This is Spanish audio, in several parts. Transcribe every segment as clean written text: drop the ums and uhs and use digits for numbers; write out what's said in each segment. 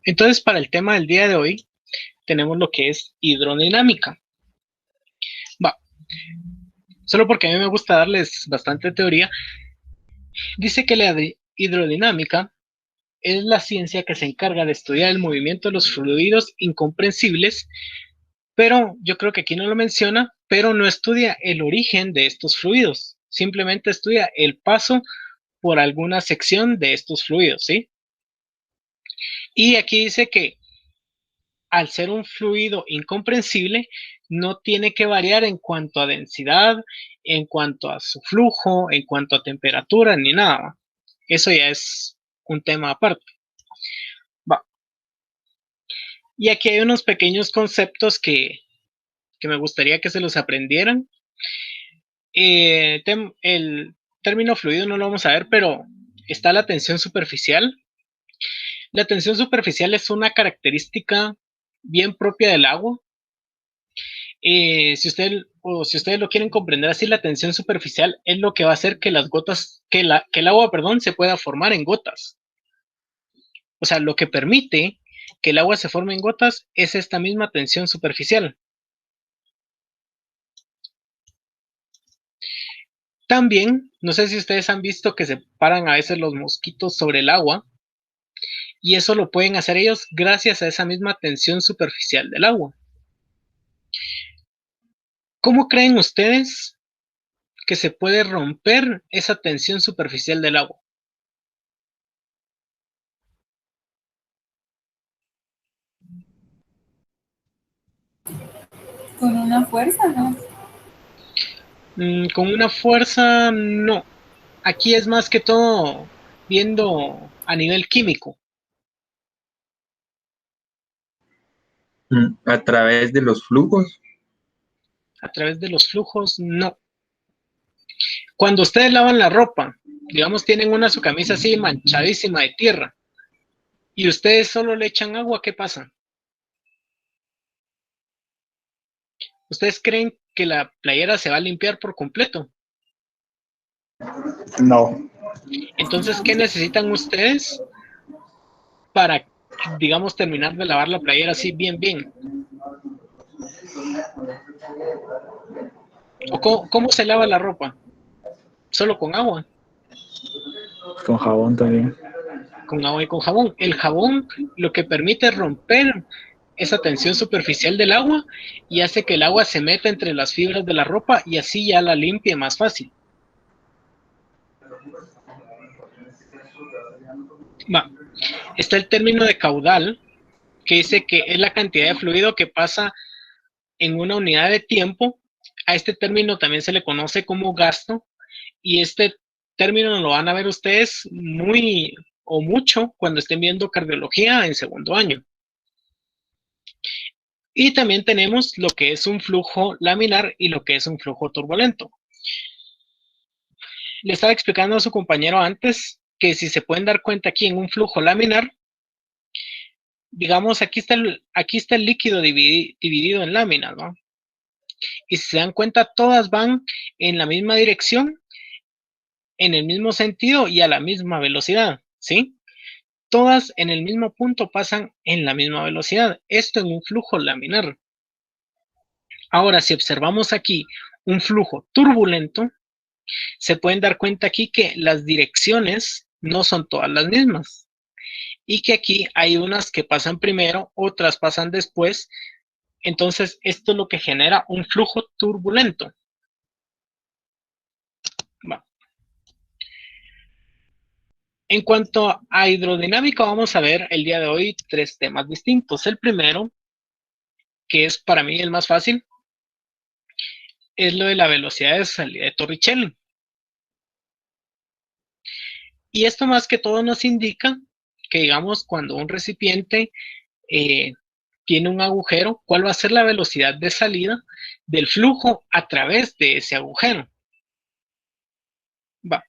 Entonces, para el tema del día de hoy, tenemos lo que es hidrodinámica. Va, solo porque a mí me gusta darles bastante teoría, dice que la hidrodinámica es la ciencia que se encarga de estudiar el movimiento de los fluidos incomprensibles, pero yo creo que aquí no lo menciona, pero no estudia el origen de estos fluidos, simplemente estudia el paso por alguna sección de estos fluidos, ¿sí? Y aquí dice que al ser un fluido incomprensible, no tiene que variar en cuanto a densidad, en cuanto a su flujo, en cuanto a temperatura, ni nada. Eso ya es un tema aparte. Va. Y aquí hay unos pequeños conceptos que me gustaría que se los aprendieran. El término fluido no lo vamos a ver, pero está la tensión superficial. La tensión superficial es una característica bien propia del agua. Si ustedes lo quieren comprender así, la tensión superficial es lo que va a hacer que las gotas, que el agua, perdón, se pueda formar en gotas. O sea, lo que permite que el agua se forme en gotas es esta misma tensión superficial. También, no sé si ustedes han visto que se paran a veces los mosquitos sobre el agua, y eso lo pueden hacer ellos gracias a esa misma tensión superficial del agua. ¿Cómo creen ustedes que se puede romper esa tensión superficial del agua? Con una fuerza, ¿no? Con una fuerza, no. Aquí es más que todo viendo a nivel químico. A través de los flujos. A través de los flujos, no. Cuando ustedes lavan la ropa, digamos, tienen su camisa así manchadísima de tierra, y ustedes solo le echan agua, ¿qué pasa? ¿Ustedes creen que la playera se va a limpiar por completo? No. Entonces, ¿qué necesitan ustedes para, digamos, terminar de lavar la playera así bien, bien? ¿O cómo se lava la ropa? ¿Solo con agua? Con jabón también. Con agua y con jabón. El jabón lo que permite es romper esa tensión superficial del agua y hace que el agua se meta entre las fibras de la ropa y así ya la limpie más fácil. Va. Está el término de caudal, que dice que es la cantidad de fluido que pasa en una unidad de tiempo. A este término también se le conoce como gasto, y este término lo van a ver ustedes muy o mucho cuando estén viendo cardiología en segundo año. Y también tenemos lo que es un flujo laminar y lo que es un flujo turbulento. Le estaba explicando a su compañero antes que si se pueden dar cuenta aquí en un flujo laminar, digamos, aquí está el líquido dividido en láminas, ¿no? Y si se dan cuenta, todas van en la misma dirección, en el mismo sentido y a la misma velocidad, ¿sí? Todas en el mismo punto pasan en la misma velocidad. Esto en un flujo laminar. Ahora, si observamos aquí un flujo turbulento, se pueden dar cuenta aquí que las direcciones no son todas las mismas y que aquí hay unas que pasan primero, otras pasan después. Entonces, esto es lo que genera un flujo turbulento. Va. En cuanto a hidrodinámica, vamos a ver el día de hoy 3 temas distintos. El primero, que es para mí el más fácil, es lo de la velocidad de salida de Torricelli. Y esto más que todo nos indica que, digamos, cuando un recipiente tiene un agujero, ¿cuál va a ser la velocidad de salida del flujo a través de ese agujero? Va.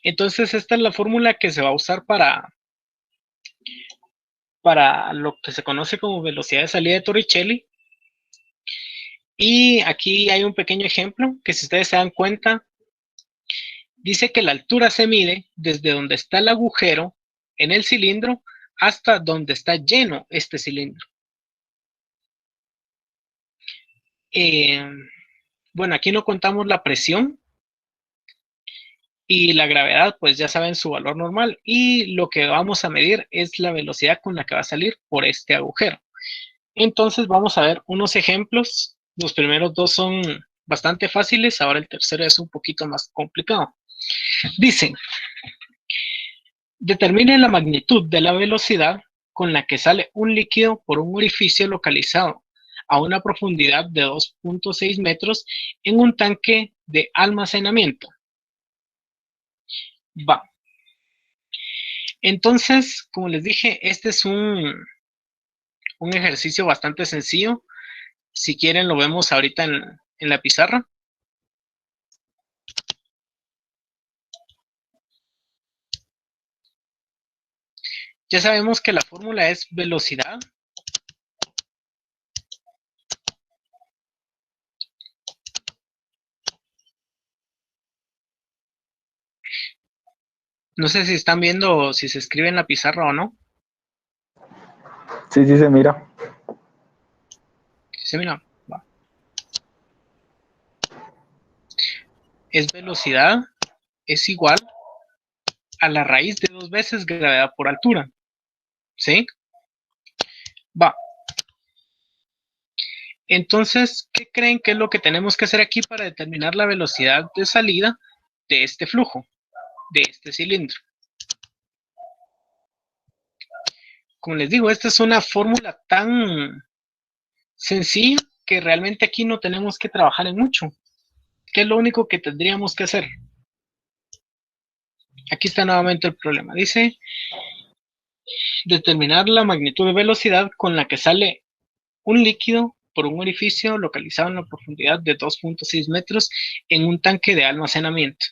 Entonces, esta es la fórmula que se va a usar para lo que se conoce como velocidad de salida de Torricelli. Y aquí hay un pequeño ejemplo que, si ustedes se dan cuenta, dice que la altura se mide desde donde está el agujero en el cilindro hasta donde está lleno este cilindro. Bueno, aquí no contamos la presión y la gravedad, pues ya saben su valor normal, y lo que vamos a medir es la velocidad con la que va a salir por este agujero. Entonces vamos a ver unos ejemplos. Los primeros dos son bastante fáciles, ahora el tercero es un poquito más complicado. Dicen, determine la magnitud de la velocidad con la que sale un líquido por un orificio localizado a una profundidad de 2.6 metros en un tanque de almacenamiento. Va. Entonces, como les dije, este es un ejercicio bastante sencillo. Si quieren, lo vemos ahorita en la pizarra. Ya sabemos que la fórmula es velocidad no sé si están viendo si se escribe en la pizarra o no. Sí, sí se mira. Sí, mira, va. Es velocidad es igual a la raíz de 2 veces gravedad por altura. ¿Sí? Va. Entonces, ¿qué creen que es lo que tenemos que hacer aquí para determinar la velocidad de salida de este flujo, de este cilindro? Como les digo, esta es una fórmula tan sencilla que realmente aquí no tenemos que trabajar en mucho. ¿Qué es lo único que tendríamos que hacer? Aquí está nuevamente el problema. Dice, determinar la magnitud de velocidad con la que sale un líquido por un orificio localizado en la profundidad de 2.6 metros en un tanque de almacenamiento.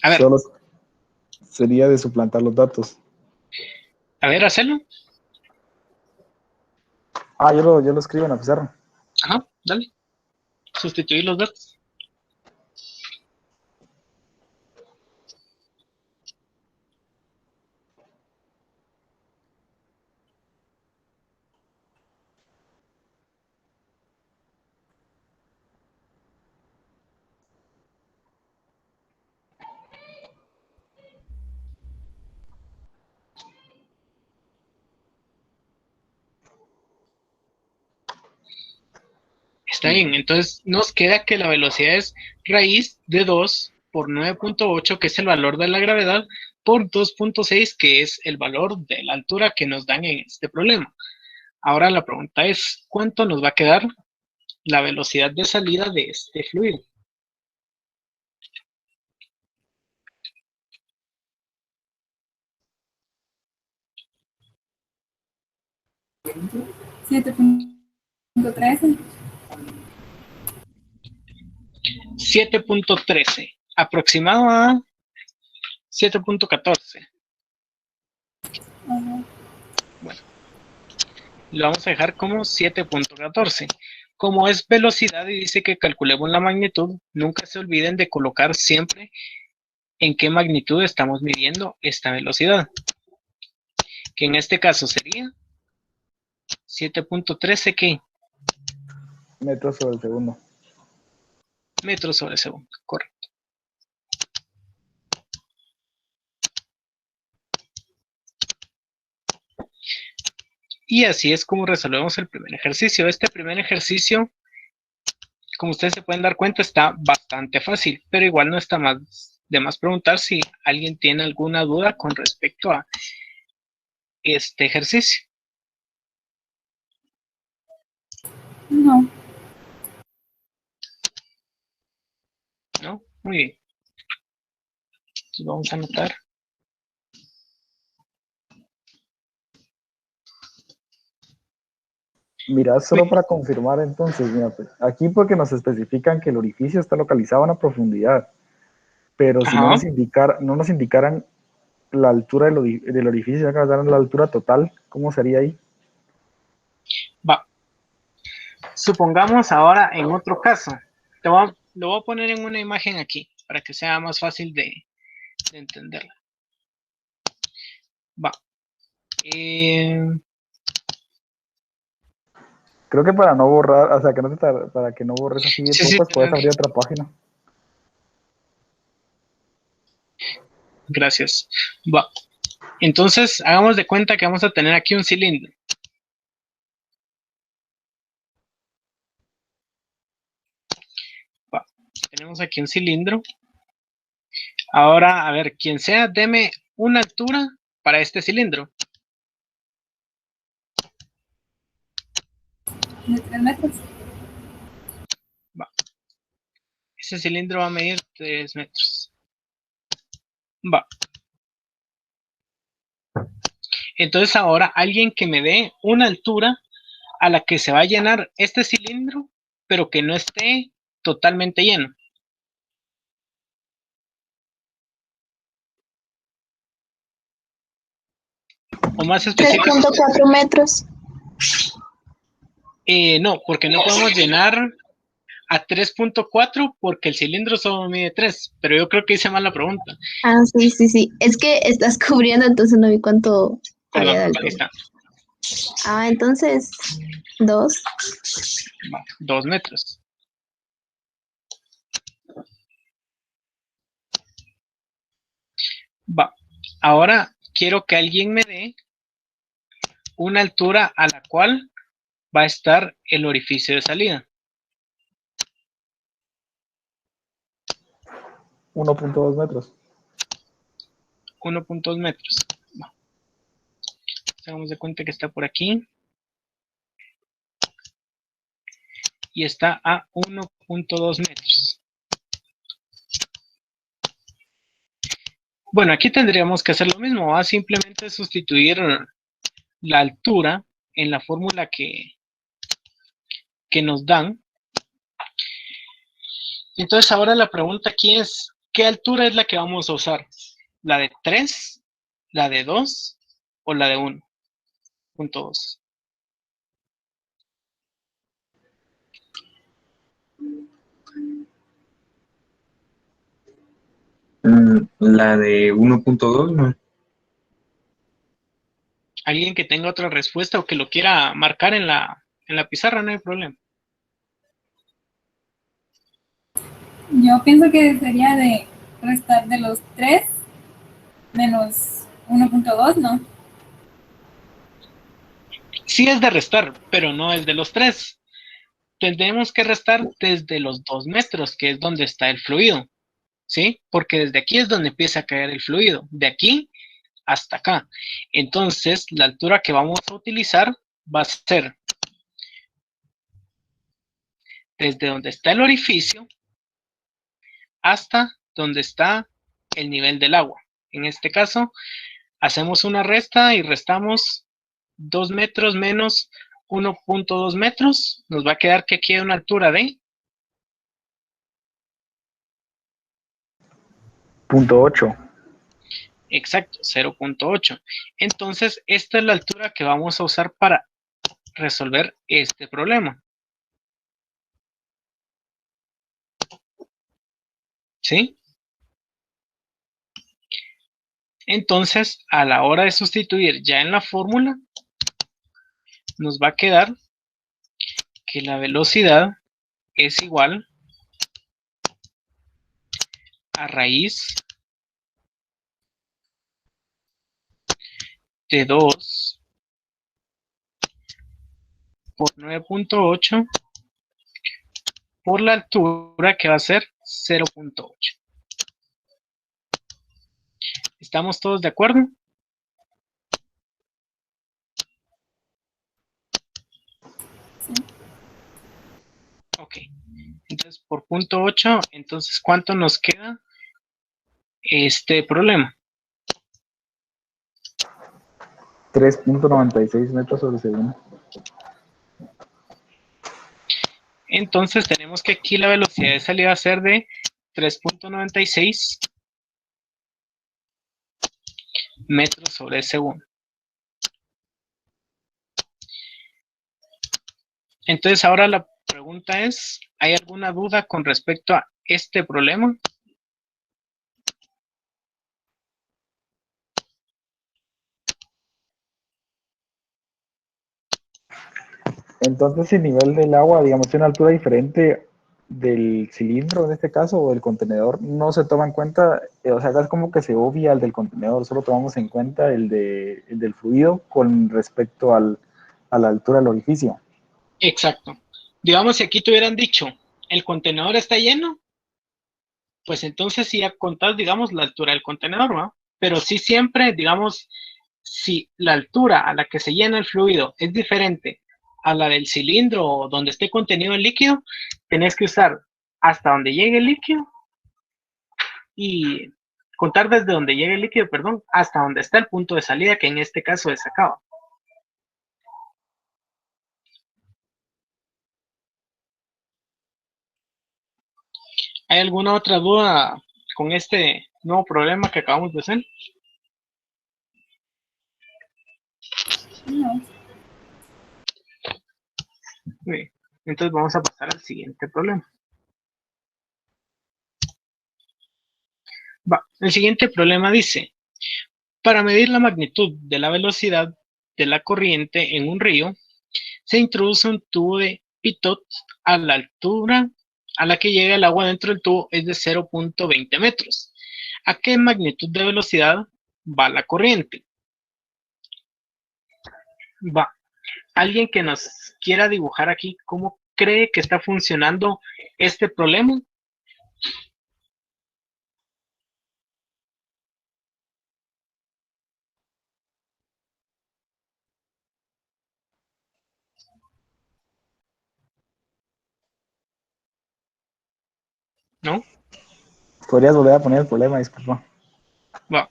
A ver, Solo sería de suplantar los datos. hacerlo. Yo lo escribo en la pizarra. Ajá, dale. Sustituir los datos. Está bien, entonces nos queda que la velocidad es raíz de 2 por 9.8, que es el valor de la gravedad, por 2.6, que es el valor de la altura que nos dan en este problema. Ahora la pregunta es, ¿cuánto nos va a quedar la velocidad de salida de este fluido? ¿7.13? 7.13, aproximado a 7.14. Bueno, lo vamos a dejar como 7.14. Como es velocidad y dice que calculemos la magnitud, nunca se olviden de colocar siempre en qué magnitud estamos midiendo esta velocidad, que en este caso sería 7.13, ¿qué? Metros sobre el segundo. Metros sobre segundo, correcto. Y así es como resolvemos el primer ejercicio. Este primer ejercicio, como ustedes se pueden dar cuenta, está bastante fácil, pero igual no está de más preguntar si alguien tiene alguna duda con respecto a este ejercicio. No. ¿No? Muy bien. Entonces vamos a anotar. Mira, solo para confirmar entonces, mira, pues, aquí porque nos especifican que el orificio está localizado a una profundidad, pero si no Ajá. no nos indicaran la altura del orificio, ya que nos dan la altura total, ¿cómo sería ahí? Va. Supongamos ahora en otro caso. Lo voy a poner en una imagen aquí para que sea más fácil de entenderla. Va. Creo que para no borrar, o sea, que no para que no borres así de Sí, todo, sí, pues puedes abrir otra página. gracias. Va. Entonces, hagamos de cuenta que vamos a tener aquí un cilindro. Va. Tenemos aquí un cilindro. Ahora, a ver, quien sea, deme una altura para este cilindro. De 3 metros. Va. Ese cilindro va a medir 3 metros. Va. Entonces ahora alguien que me dé una altura a la que se va a llenar este cilindro, pero que no esté totalmente lleno. O más específico. 3.4 metros. No, porque no podemos llenar a 3.4 porque el cilindro solo mide 3, pero yo creo que hice mal la pregunta. Ah, sí, sí, sí. Es que estás cubriendo, entonces no vi cuánto había Perdón, de ahí altura. está. Ah, entonces, 2. Va, 2 metros. Va, ahora quiero que alguien me dé una altura a la cual va a estar el orificio de salida. 1.2 metros. 1.2 metros. Va. Hagamos de cuenta que está por aquí. Y está a 1.2 metros. Bueno, aquí tendríamos que hacer lo mismo. Va a simplemente sustituir la altura en la fórmula que nos dan. Entonces ahora la pregunta aquí es, ¿qué altura es la que vamos a usar? ¿La de 3, la de 2 o la de 1.2? La de 1.2, ¿no? Alguien que tenga otra respuesta o que lo quiera marcar en la pizarra, no hay problema. Yo pienso que sería de restar de los 3 menos 1.2, ¿no? Sí es de restar, pero no es de los 3. Tendremos que restar desde los 2 metros, que es donde está el fluido, ¿sí? Porque desde aquí es donde empieza a caer el fluido, de aquí hasta acá. Entonces, la altura que vamos a utilizar va a ser desde donde está el orificio hasta donde está el nivel del agua. En este caso, hacemos una resta y restamos 2 metros menos 1.2 metros. Nos va a quedar que aquí hay una altura de 0.8. exacto, 0.8. Entonces, esta es la altura que vamos a usar para resolver este problema. ¿Sí? Entonces, a la hora de sustituir ya en la fórmula, nos va a quedar que la velocidad es igual a raíz de 2 por 9.8 por la altura que va a ser 0.8. ¿Estamos todos de acuerdo? Sí. Ok. Entonces, por 0.8, entonces, ¿cuánto nos queda este problema? 3.96 metros sobre segundo. Entonces, tenemos que aquí la velocidad de salida va a ser de 3.96 metros sobre segundo. Entonces, ahora la pregunta es, ¿hay alguna duda con respecto a este problema? Entonces, si el nivel del agua, digamos, tiene una altura diferente del cilindro, en este caso, o del contenedor, no se toma en cuenta, o sea, es como que se obvia el del contenedor, solo tomamos en cuenta el del fluido con respecto a la altura del orificio. Exacto. Digamos, si aquí te hubieran dicho, el contenedor está lleno, pues entonces sí ya contás, digamos, la altura del contenedor, ¿va? Pero sí siempre, digamos, si la altura a la que se llena el fluido es diferente a la del cilindro donde esté contenido el líquido, tenés que usar hasta donde llegue el líquido y contar desde donde llegue el líquido, perdón, hasta donde está el punto de salida, que en este caso es acá. ¿Hay alguna otra duda con este nuevo problema que acabamos de hacer? No. Bien. Entonces vamos a pasar al siguiente problema. El siguiente problema dice, para medir la magnitud de la velocidad de la corriente en un río, se introduce un tubo de pitot a la altura a la que llega el agua dentro del tubo es de 0.20 metros. ¿A qué magnitud de velocidad va la corriente? ¿Alguien que nos quiera dibujar aquí cómo cree que está funcionando este problema? ¿No? ¿Podrías volver a poner el problema? Disculpa. Va.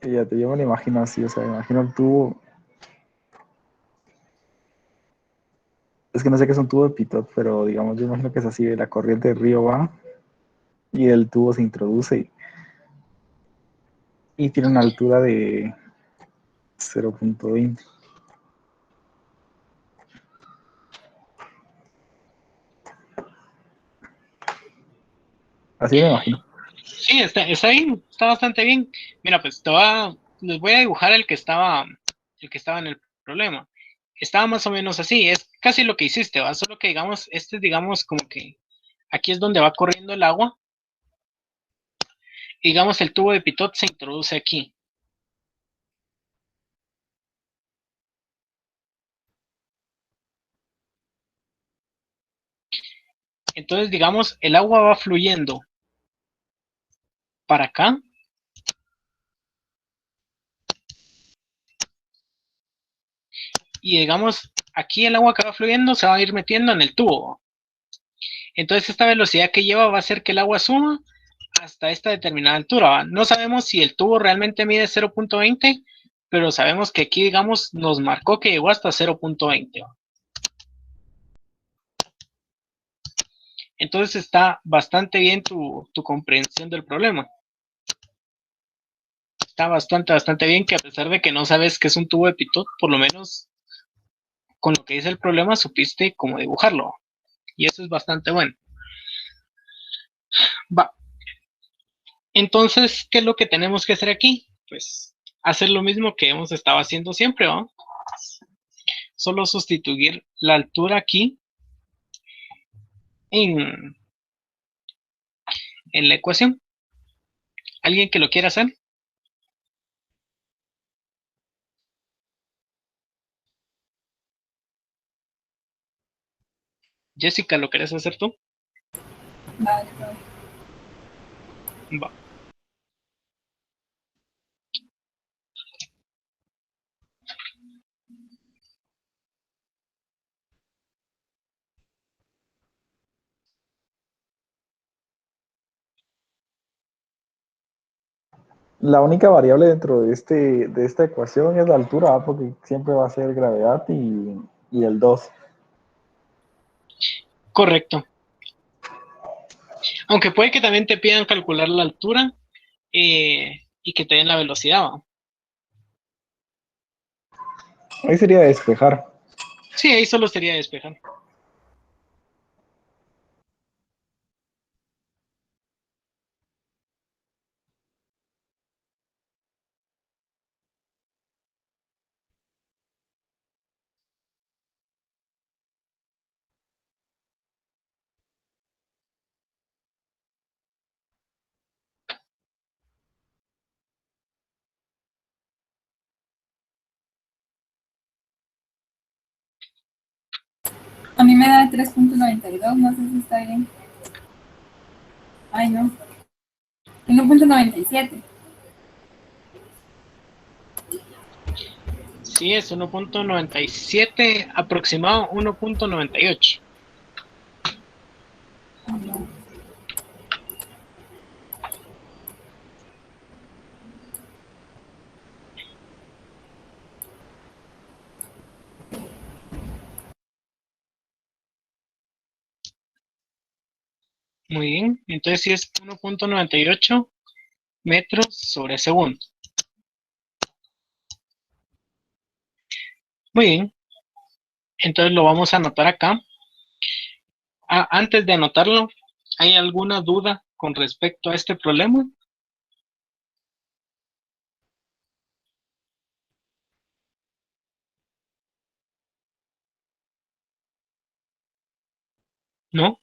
Fíjate, yo me lo imagino así, o sea, me imagino el tubo. Es que no sé qué es un tubo de pitot, pero digamos, yo imagino que es así, la corriente del río va y el tubo se introduce y tiene una altura de 0.20. Así me imagino. Sí, está bien, está bastante bien. Mira, pues les voy a dibujar el que estaba en el problema. Estaba más o menos así, es casi lo que hiciste, ¿va? Solo que digamos, este es digamos como que aquí es donde va corriendo el agua. Y digamos, el tubo de pitot se introduce aquí. Entonces, digamos, el agua va fluyendo para acá. Y digamos, aquí el agua que va fluyendo se va a ir metiendo en el tubo. Entonces, esta velocidad que lleva va a hacer que el agua suba hasta esta determinada altura, ¿va? No sabemos si el tubo realmente mide 0.20, pero sabemos que aquí, digamos, nos marcó que llegó hasta 0.20. Entonces está bastante bien tu comprensión del problema. Está bastante bien que a pesar de que no sabes qué es un tubo de pitot, por lo menos con lo que dice el problema supiste cómo dibujarlo. Y eso es bastante bueno. Va. Entonces, ¿qué es lo que tenemos que hacer aquí? Pues hacer lo mismo que hemos estado haciendo siempre, ¿no? Solo sustituir la altura aquí en la ecuación. ¿Alguien que lo quiera hacer? Jessica, ¿lo querés hacer tú? Vale, vale. Va. La única variable dentro de esta ecuación es la altura, ¿va? Porque siempre va a ser gravedad y el 2. Correcto. Aunque puede que también te pidan calcular la altura y que te den la velocidad, ¿va? Ahí sería despejar. Sí, ahí solo sería despejar. A mí me da 3.92, no sé si está bien. Ay, no. 1.97. Sí, es 1.97, aproximado 1.98. Muy bien, entonces sí es 1.98 metros sobre segundo. Muy bien, entonces lo vamos a anotar acá. Antes de anotarlo, ¿hay alguna duda con respecto a este problema? ¿No?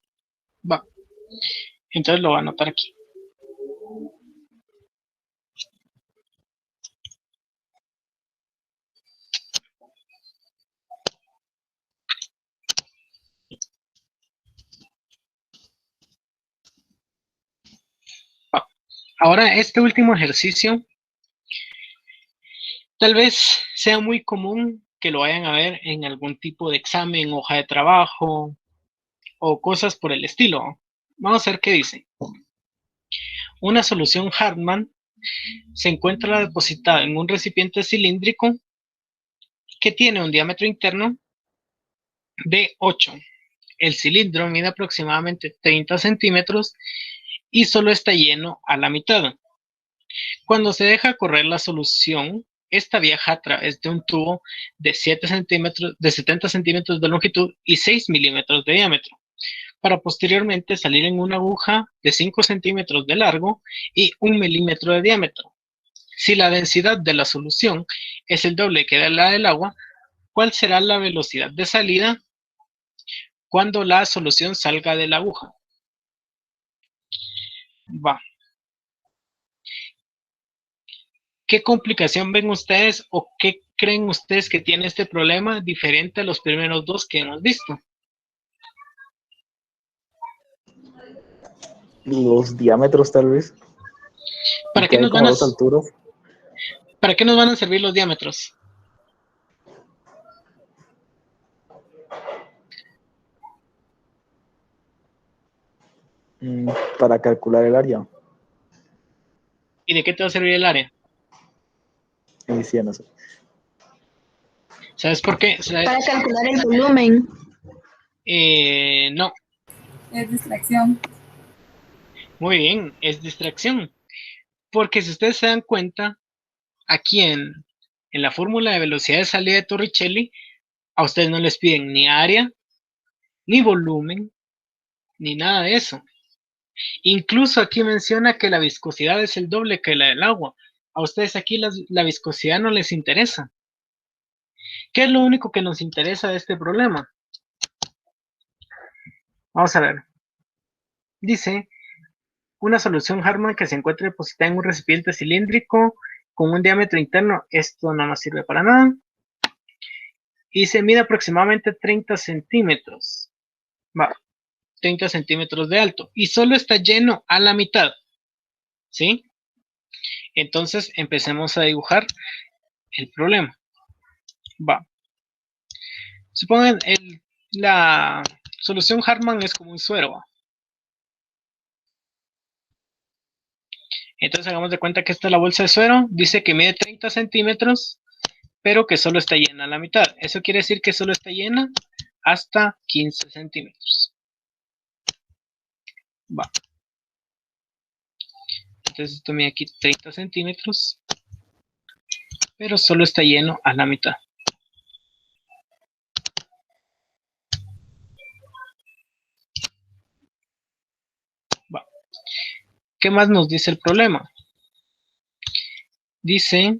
Va, entonces lo voy a anotar aquí. Va. Ahora, este último ejercicio, tal vez sea muy común que lo vayan a ver en algún tipo de examen, hoja de trabajo o cosas por el estilo. Vamos a ver qué dice. Una solución Hartmann se encuentra depositada en un recipiente cilíndrico que tiene un diámetro interno de 8. El cilindro mide aproximadamente 30 centímetros y solo está lleno a la mitad. Cuando se deja correr la solución, esta viaja a través de un tubo de 70 centímetros de longitud y 6 milímetros de diámetro, para posteriormente salir en una aguja de 5 centímetros de largo y 1 milímetro de diámetro. Si la densidad de la solución es el doble que la del agua, ¿cuál será la velocidad de salida cuando la solución salga de la aguja? Va. ¿Qué complicación ven ustedes o qué creen ustedes que tiene este problema diferente a los primeros dos que hemos visto? Los diámetros, tal vez. Y ¿Para que qué hay nos van como a, dos alturas. ¿Para qué nos van a servir los diámetros? mm, para calcular el área. ¿Y de qué te va a servir el área? Sí, no sé. ¿Sabes por qué? Para calcular el volumen. No, Es distracción. muy bien, es distracción. Porque si ustedes se dan cuenta, aquí en la fórmula de velocidad de salida de Torricelli, a ustedes no les piden ni área, ni volumen, ni nada de eso. Incluso aquí menciona que la viscosidad es el doble que la del agua. A ustedes aquí la viscosidad no les interesa. ¿Qué es lo único que nos interesa de este problema? Vamos a ver. Dice, una solución Hartmann que se encuentra depositada en un recipiente cilíndrico con un diámetro interno. Esto no nos sirve para nada. Y se mide aproximadamente 30 centímetros. Va, 30 centímetros de alto. Y solo está lleno a la mitad. ¿Sí? Entonces empecemos a dibujar el problema. Va. Supongan la solución Hartmann es como un suero. ¿Va? Entonces hagamos de cuenta que esta es la bolsa de suero. Dice que mide 30 centímetros, pero que solo está llena a la mitad. Eso quiere decir que solo está llena hasta 15 centímetros. Va. Entonces esto mide aquí 30 centímetros, pero solo está lleno a la mitad. Va. ¿Qué más nos dice el problema? Dice,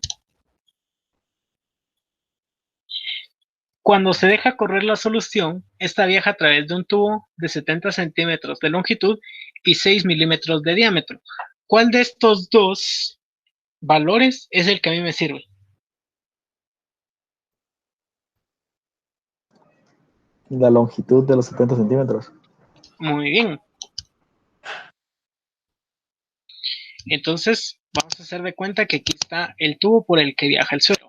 cuando se deja correr la solución, esta viaja a través de un tubo de 70 centímetros de longitud y 6 milímetros de diámetro. ¿Cuál de estos dos valores es el que a mí me sirve? La longitud de los 70 centímetros. Muy bien. Entonces, vamos a hacer de cuenta que aquí está el tubo por el que viaja el suelo.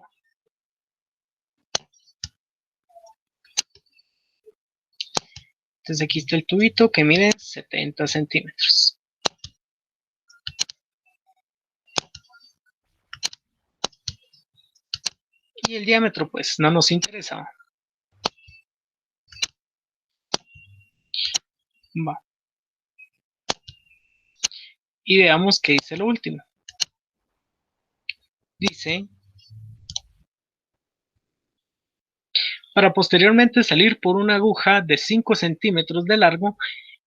Entonces aquí está el tubito que mide 70 centímetros. Y el diámetro, pues, no nos interesa. Va. Y veamos qué dice lo último. Dice, para posteriormente salir por una aguja de 5 centímetros de largo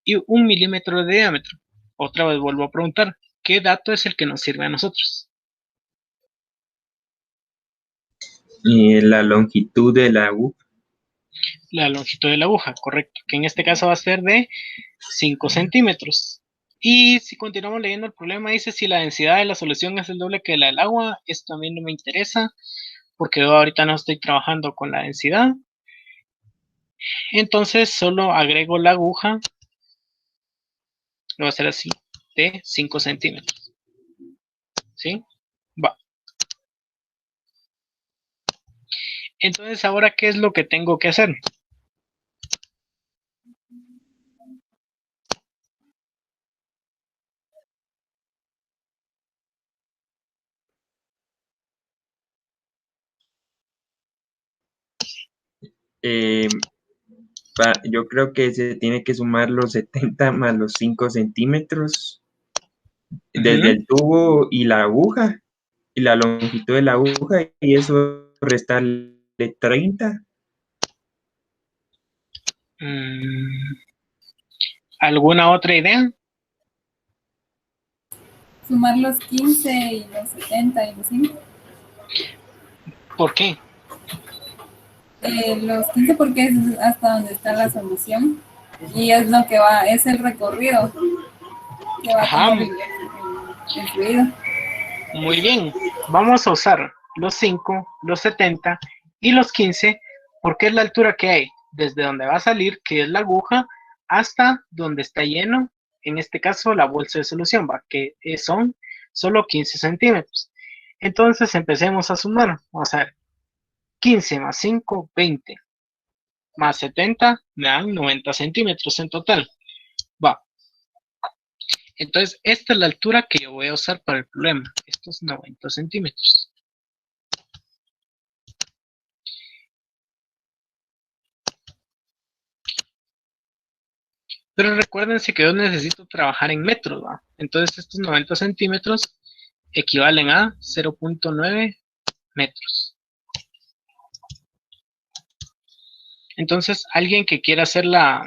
y 1 milímetro de diámetro. Otra vez vuelvo a preguntar, ¿qué dato es el que nos sirve a nosotros? Y la longitud de la U. La longitud de la aguja, correcto, que en este caso va a ser de 5 centímetros. Y si continuamos leyendo el problema, dice si la densidad de la solución es el doble que la del agua, esto a mí no me interesa, porque yo ahorita no estoy trabajando con la densidad. Entonces solo agrego la aguja, lo va a hacer así, de 5 centímetros. ¿Sí? Va. Entonces, ahora, ¿qué es lo que tengo que hacer? Eh, yo creo que se tiene que sumar los 70 más los 5 centímetros desde el tubo y la aguja y la longitud de la aguja y eso restarle 30. ¿Alguna otra idea? Sumar los 15 y los 70 y los 5. ¿Por qué? Los 15 porque es hasta donde está la solución y es lo que va, es el recorrido que va a Ajá, tener el fluido. muy bien. Vamos a usar los 5, los 70 y los 15 porque es la altura que hay desde donde va a salir, que es la aguja, hasta donde está lleno, en este caso la bolsa de solución, ¿va? Que son solo 15 centímetros. Entonces empecemos a sumar. Vamos a ver, 15 más 5, 20, más 70 me dan 90 centímetros en total. Va. Entonces, esta es la altura que yo voy a usar para el problema. Estos 90 centímetros. Pero recuérdense que yo necesito trabajar en metros, ¿va? Entonces, estos 90 centímetros equivalen a 0.9 metros. Entonces, ¿alguien que quiera hacer la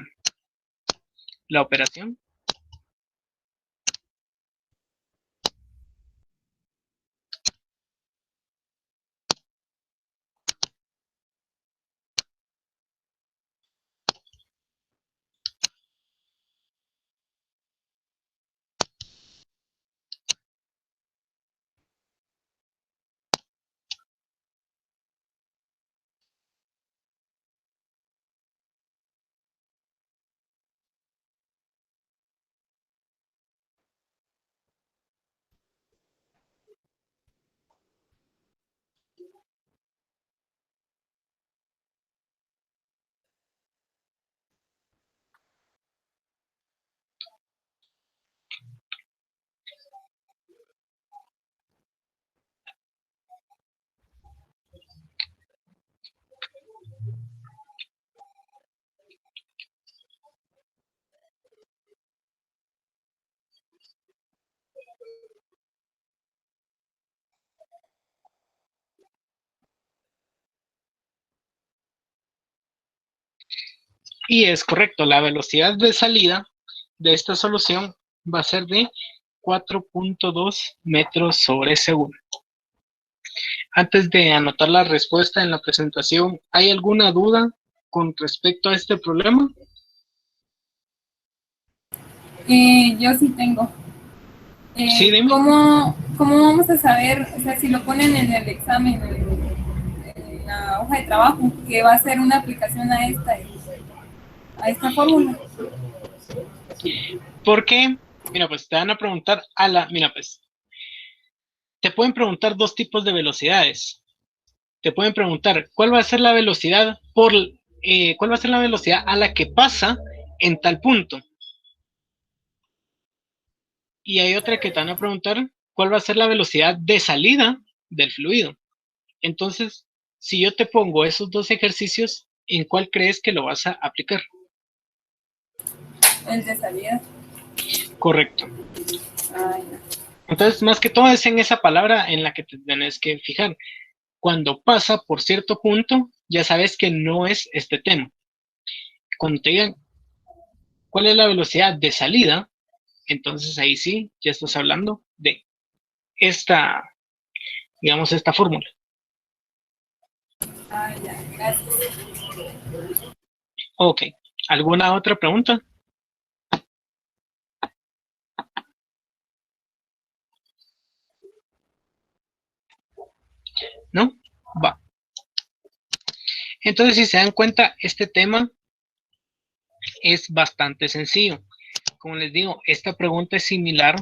operación? Y es correcto, la velocidad de salida de esta solución va a ser de 4.2 metros sobre segundo. Antes de anotar la respuesta en la presentación, ¿hay alguna duda con respecto a este problema? Yo sí tengo. Sí, dime. ¿Cómo vamos a saber, o sea, si lo ponen en el examen, en la hoja de trabajo, que va a ser una aplicación a esta fórmula? Porque, mira, pues te van a preguntar mira, pues, te pueden preguntar dos tipos de velocidades. Te pueden preguntar cuál va a ser la velocidad cuál va a ser la velocidad a la que pasa en tal punto. Y hay otra que te van a preguntar cuál va a ser la velocidad de salida del fluido. Entonces, si yo te pongo esos dos ejercicios, ¿en cuál crees que lo vas a aplicar? El de salida. Correcto. Ay, no. Entonces, más que todo es en esa palabra en la que te tenés que fijar. Cuando pasa por cierto punto, ya sabes que no es este tema. Cuando te digan cuál es la velocidad de salida, entonces ahí sí, ya estás hablando de esta, digamos, esta fórmula. Ay, ya, gracias. Ok. ¿Alguna otra pregunta? ¿No? Va. Entonces, si se dan cuenta, este tema es bastante sencillo. Como les digo, esta pregunta es similar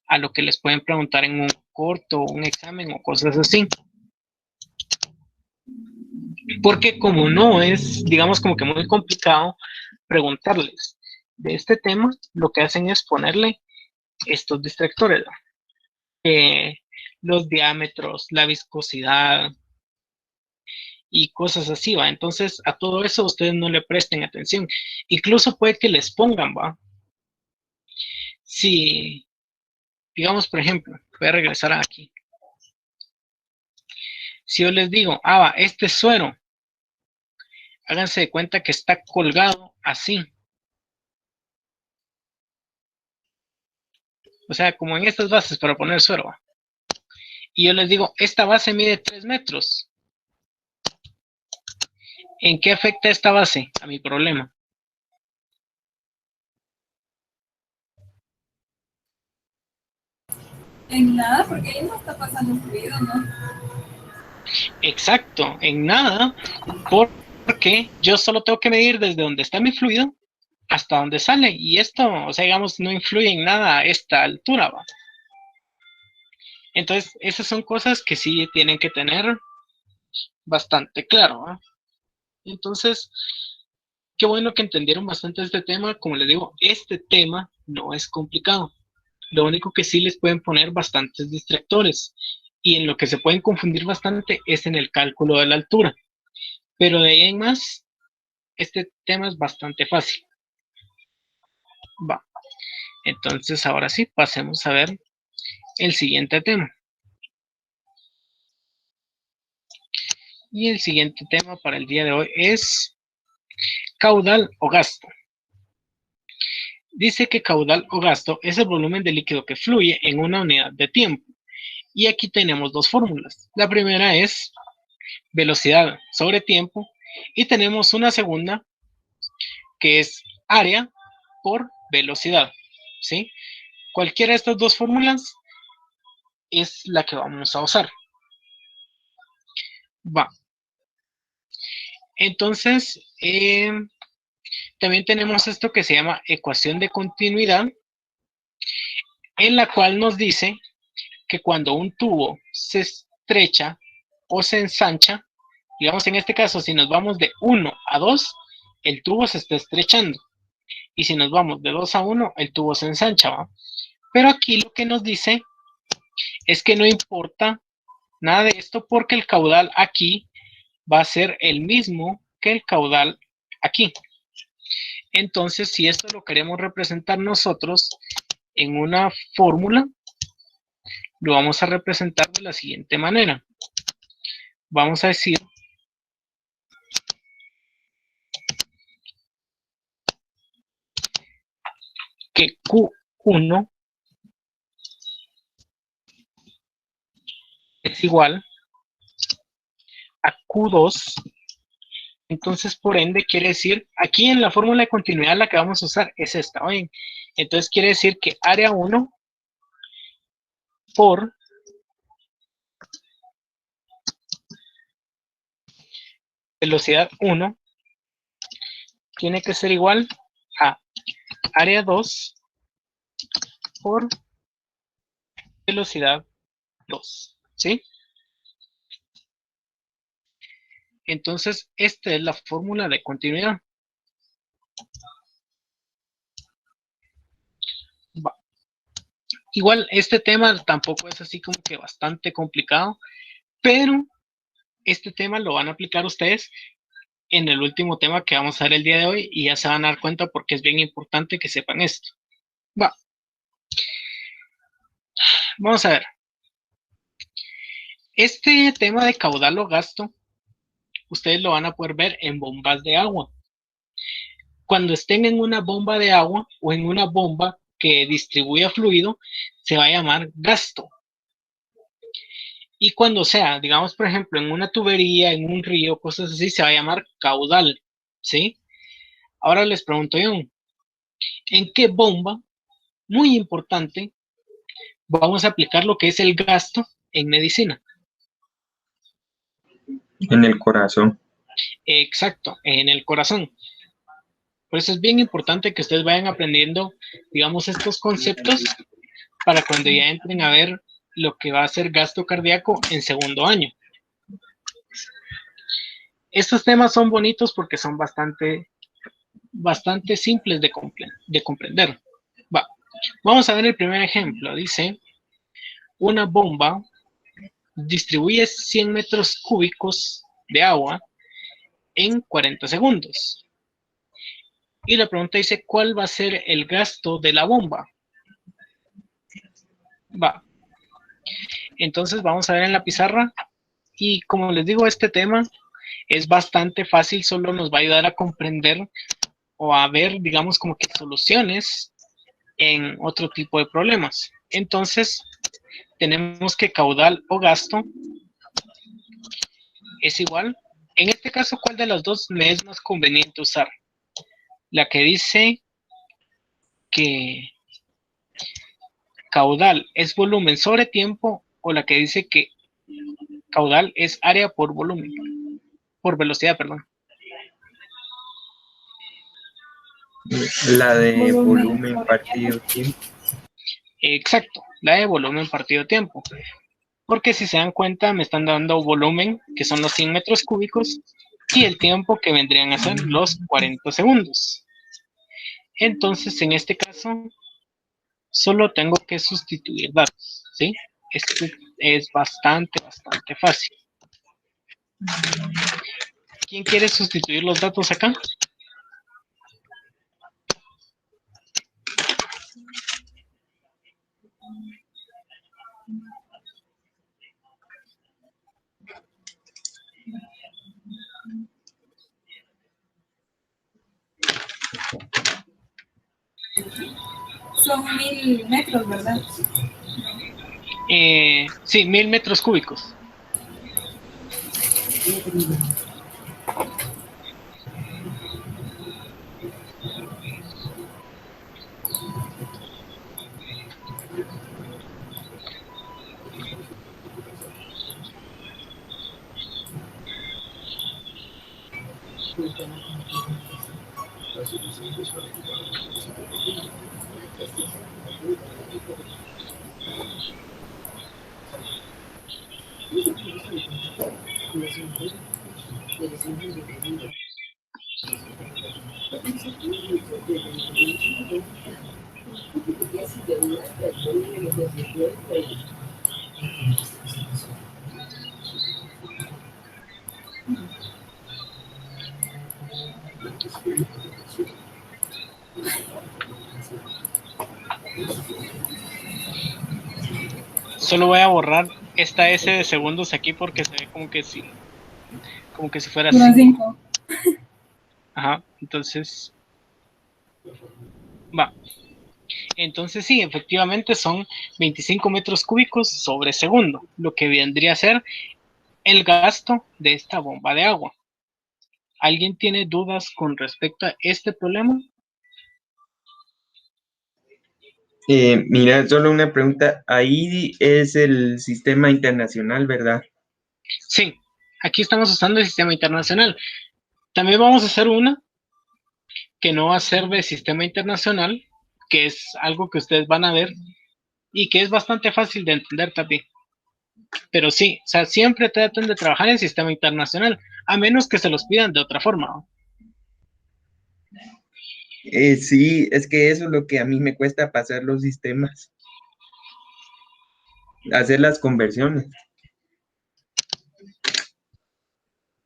a lo que les pueden preguntar en un corto, un examen o cosas así. Porque como no es, digamos, como que muy complicado preguntarles de este tema, lo que hacen es ponerle estos distractores, los diámetros, la viscosidad y cosas así, ¿va? Entonces, a todo eso ustedes no le presten atención. Incluso puede que les pongan, ¿va? Si, digamos, por ejemplo, voy a regresar aquí. Si yo les digo, va, este suero, háganse de cuenta que está colgado así. O sea, como en estas bases para poner suero, ¿va? Y yo les digo, esta base mide 3 metros. ¿En qué afecta esta base a mi problema? En nada, porque ahí no está pasando fluido, ¿no? Exacto, en nada, porque yo solo tengo que medir desde donde está mi fluido hasta donde sale. Y esto, o sea, digamos, no influye en nada a esta altura, ¿va? Entonces, esas son cosas que sí tienen que tener bastante claro, ¿va? Entonces, qué bueno que entendieron bastante este tema. Como les digo, este tema no es complicado. Lo único que sí les pueden poner bastantes distractores. Y en lo que se pueden confundir bastante es en el cálculo de la altura. Pero de ahí en más, este tema es bastante fácil. Va. Entonces, ahora sí, pasemos a ver el siguiente tema. Y el siguiente tema para el día de hoy es caudal o gasto. Dice que caudal o gasto es el volumen de líquido que fluye en una unidad de tiempo. Y aquí tenemos dos fórmulas. La primera es velocidad sobre tiempo y tenemos una segunda que es área por velocidad, ¿sí? Cualquiera de estas dos fórmulas es la que vamos a usar. Va. Entonces, también tenemos esto que se llama ecuación de continuidad, en la cual nos dice que cuando un tubo se estrecha o se ensancha, digamos en este caso, si nos vamos de 1 a 2, el tubo se está estrechando. Y si nos vamos de 2 a 1, el tubo se ensancha, ¿va? Pero aquí lo que nos dice es que no importa nada de esto porque el caudal aquí va a ser el mismo que el caudal aquí. Entonces, si esto lo queremos representar nosotros en una fórmula, lo vamos a representar de la siguiente manera. Vamos a decir que Q1 es igual a Q2. Entonces, por ende, quiere decir, aquí en la fórmula de continuidad la que vamos a usar es esta, ¿oyen? Entonces, quiere decir que área 1 por velocidad 1 tiene que ser igual a área 2 por velocidad 2, ¿sí? Entonces, esta es la fórmula de continuidad. Va. Igual, este tema tampoco es así como que bastante complicado, pero este tema lo van a aplicar ustedes en el último tema que vamos a ver el día de hoy y ya se van a dar cuenta porque es bien importante que sepan esto. Va. Vamos a ver. Este tema de caudal o gasto, ustedes lo van a poder ver en bombas de agua. Cuando estén en una bomba de agua o en una bomba que distribuya fluido, se va a llamar gasto. Y cuando sea, digamos, por ejemplo, en una tubería, en un río, cosas así, se va a llamar caudal, ¿sí? Ahora les pregunto yo, ¿en qué bomba? Muy importante, vamos a aplicar lo que es el gasto en medicina. En el corazón. Exacto, en el corazón. Por eso es bien importante que ustedes vayan aprendiendo, digamos, estos conceptos para cuando ya entren a ver lo que va a ser gasto cardíaco en segundo año. Estos temas son bonitos porque son bastante simples de comprender. Va. Vamos a ver el primer ejemplo. Dice, una bomba distribuye 100 metros cúbicos de agua en 40 segundos. Y la pregunta dice, ¿cuál va a ser el gasto de la bomba? Va. Entonces vamos a ver en la pizarra. Y como les digo, este tema es bastante fácil, solo nos va a ayudar a comprender o a ver, digamos, como que soluciones en otro tipo de problemas. Entonces, tenemos que caudal o gasto es igual. En este caso, ¿cuál de las dos me es más conveniente usar? La que dice que caudal es volumen sobre tiempo o la que dice que caudal es área por volumen, por velocidad, perdón. La de volumen partido tiempo. Exacto, la de volumen partido tiempo. Porque si se dan cuenta, me están dando volumen, que son los 100 metros cúbicos, y el tiempo que vendrían a ser los 40 segundos. Entonces, en este caso, solo tengo que sustituir datos, ¿sí? Esto es bastante fácil. ¿Quién quiere sustituir los datos acá? Son 1000 metros, ¿verdad? Sí, 1000 metros cúbicos. Solo voy a borrar esta S de segundos aquí porque se ve como que si fuera así. 5. Ajá, entonces va. Entonces sí, efectivamente son 25 metros cúbicos sobre segundo, lo que vendría a ser el gasto de esta bomba de agua. ¿Alguien tiene dudas con respecto a este problema? Mira, solo una pregunta. Ahí es el sistema internacional, ¿verdad? Sí, aquí estamos usando el sistema internacional. También vamos a hacer una que no va a ser de sistema internacional, que es algo que ustedes van a ver y que es bastante fácil de entender también. Pero sí, o sea, siempre traten de trabajar en sistema internacional, a menos que se los pidan de otra forma, ¿no? Sí, es que eso es lo que a mí me cuesta pasar los sistemas, hacer las conversiones.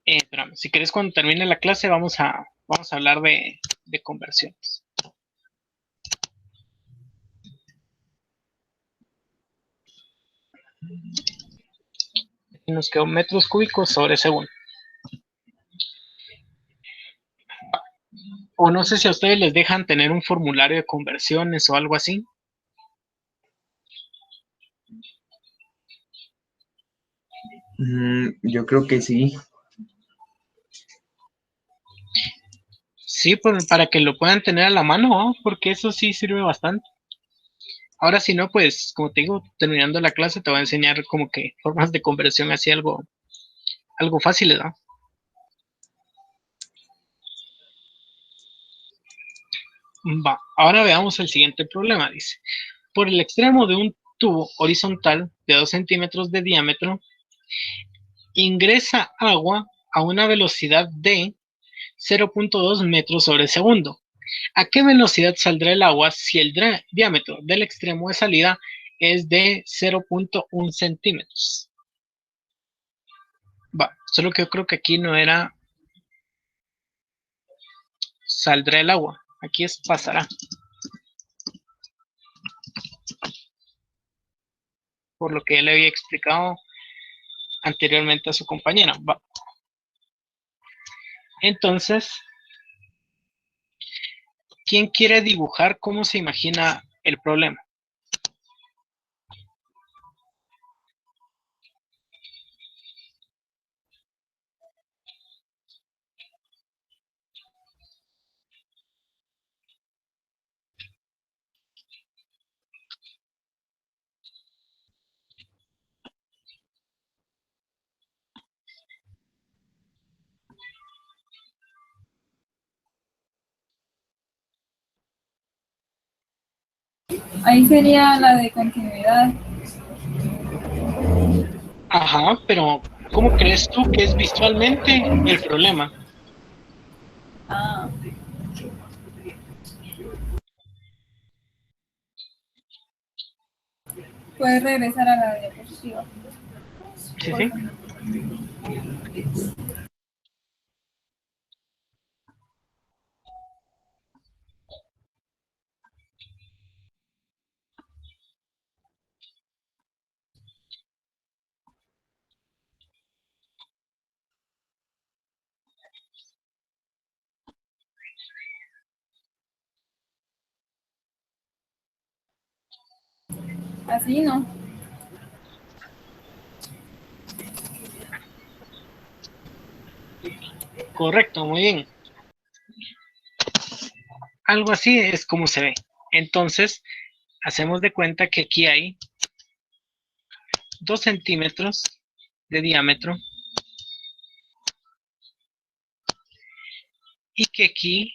Espérame, si quieres cuando termine la clase vamos a hablar de conversiones. Y nos quedó metros cúbicos sobre segundo. O no sé si a ustedes les dejan tener un formulario de conversiones o algo así. Yo creo que sí. Sí, para que lo puedan tener a la mano, ¿no? Porque eso sí sirve bastante. Ahora si no, pues como te digo, terminando la clase te voy a enseñar como que formas de conversión así algo fáciles, ¿no? Va, ahora veamos el siguiente problema, dice. Por el extremo de un tubo horizontal de 2 centímetros de diámetro, ingresa agua a una velocidad de 0.2 metros sobre segundo. ¿A qué velocidad saldrá el agua si el diámetro del extremo de salida es de 0.1 centímetros? Va, solo que yo creo que aquí no era saldrá el agua, aquí es pasará. Por lo que él le había explicado anteriormente a su compañera. Va. Entonces, ¿quién quiere dibujar cómo se imagina el problema? Ahí sería la de continuidad. Ajá, pero ¿cómo crees tú que es visualmente el problema? Ah, puedes regresar a la diapositiva. Sí, Por sí. favor. Así no. Correcto, muy bien. Algo así es como se ve. Entonces, hacemos de cuenta que aquí hay 2 centímetros de diámetro y que aquí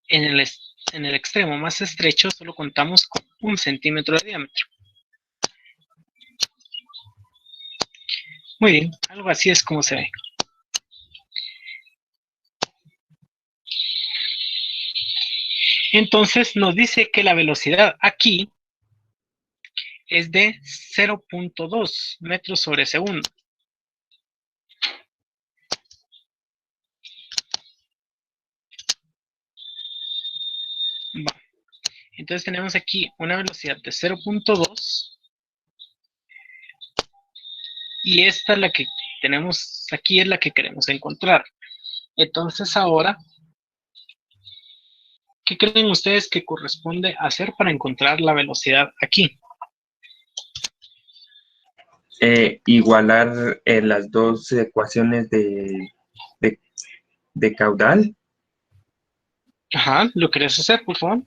en el extremo más estrecho solo contamos con 1 centímetro de diámetro. Muy bien, algo así es como se ve. Entonces nos dice que la velocidad aquí es de 0.2 metros sobre segundo. Va. Entonces tenemos aquí una velocidad de 0.2 y esta es la que tenemos aquí, es la que queremos encontrar. Entonces ahora ¿Qué creen ustedes que corresponde hacer para encontrar la velocidad aquí? Igualar las dos ecuaciones de, de caudal. Ajá, ¿lo querés hacer, por favor?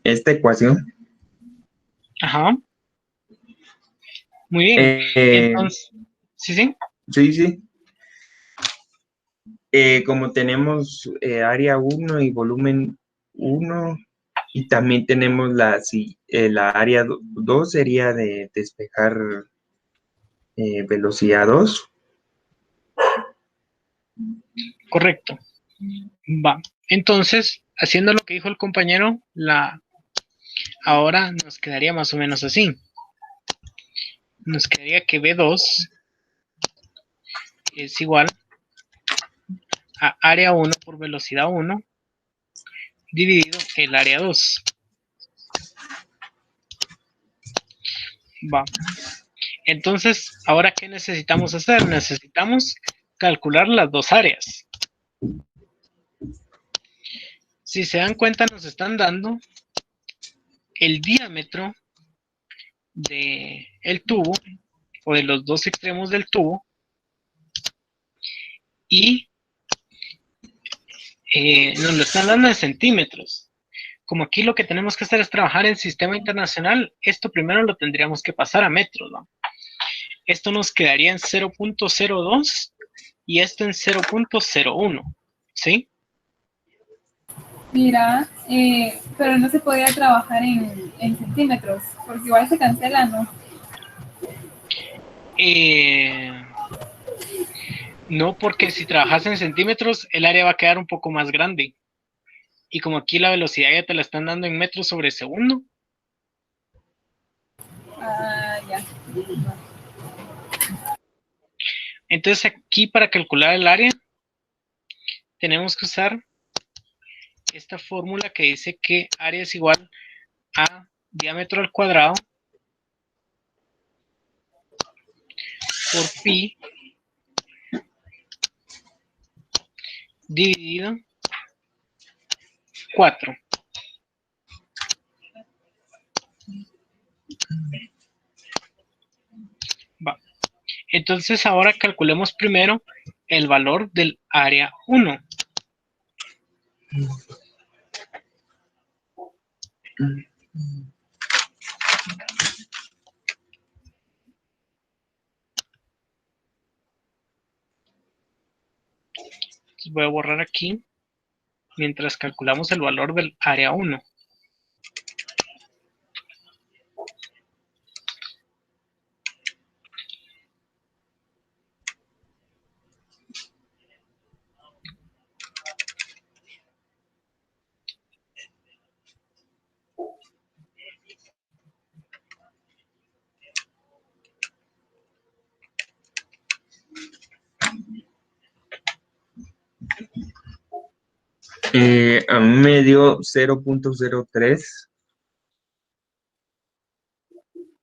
Esta ecuación. Ajá, muy bien. Entonces, ¿sí? Sí. Como tenemos área 1 y volumen 1, y también tenemos la área 2 sería de despejar velocidad 2. Correcto. Va. Entonces, haciendo lo que dijo el compañero, ahora nos quedaría más o menos así. Nos quedaría que B2 es igual a área 1 por velocidad 1 dividido el área 2. Va. Entonces, ¿ahora qué necesitamos hacer? Necesitamos calcular las dos áreas. Si se dan cuenta, nos están dando el diámetro del tubo o de los dos extremos del tubo y nos lo están dando en centímetros. Como aquí lo que tenemos que hacer es trabajar en sistema internacional, esto primero lo tendríamos que pasar a metros, ¿no? Esto nos quedaría en 0.02 y esto en 0.01, ¿sí? Mira, pero no se podía trabajar en centímetros, porque igual se cancela, ¿no? No, porque si trabajas en centímetros, el área va a quedar un poco más grande. Y como aquí la velocidad ya te la están dando en metros sobre segundo. Ah, ya. Entonces aquí para calcular el área, tenemos que usar esta fórmula que dice que área es igual a diámetro al cuadrado por pi dividido 4. Va. Entonces ahora calculemos primero el valor del área 1. Entonces voy a borrar aquí mientras calculamos el valor del área 1. A mí me dio 0.03.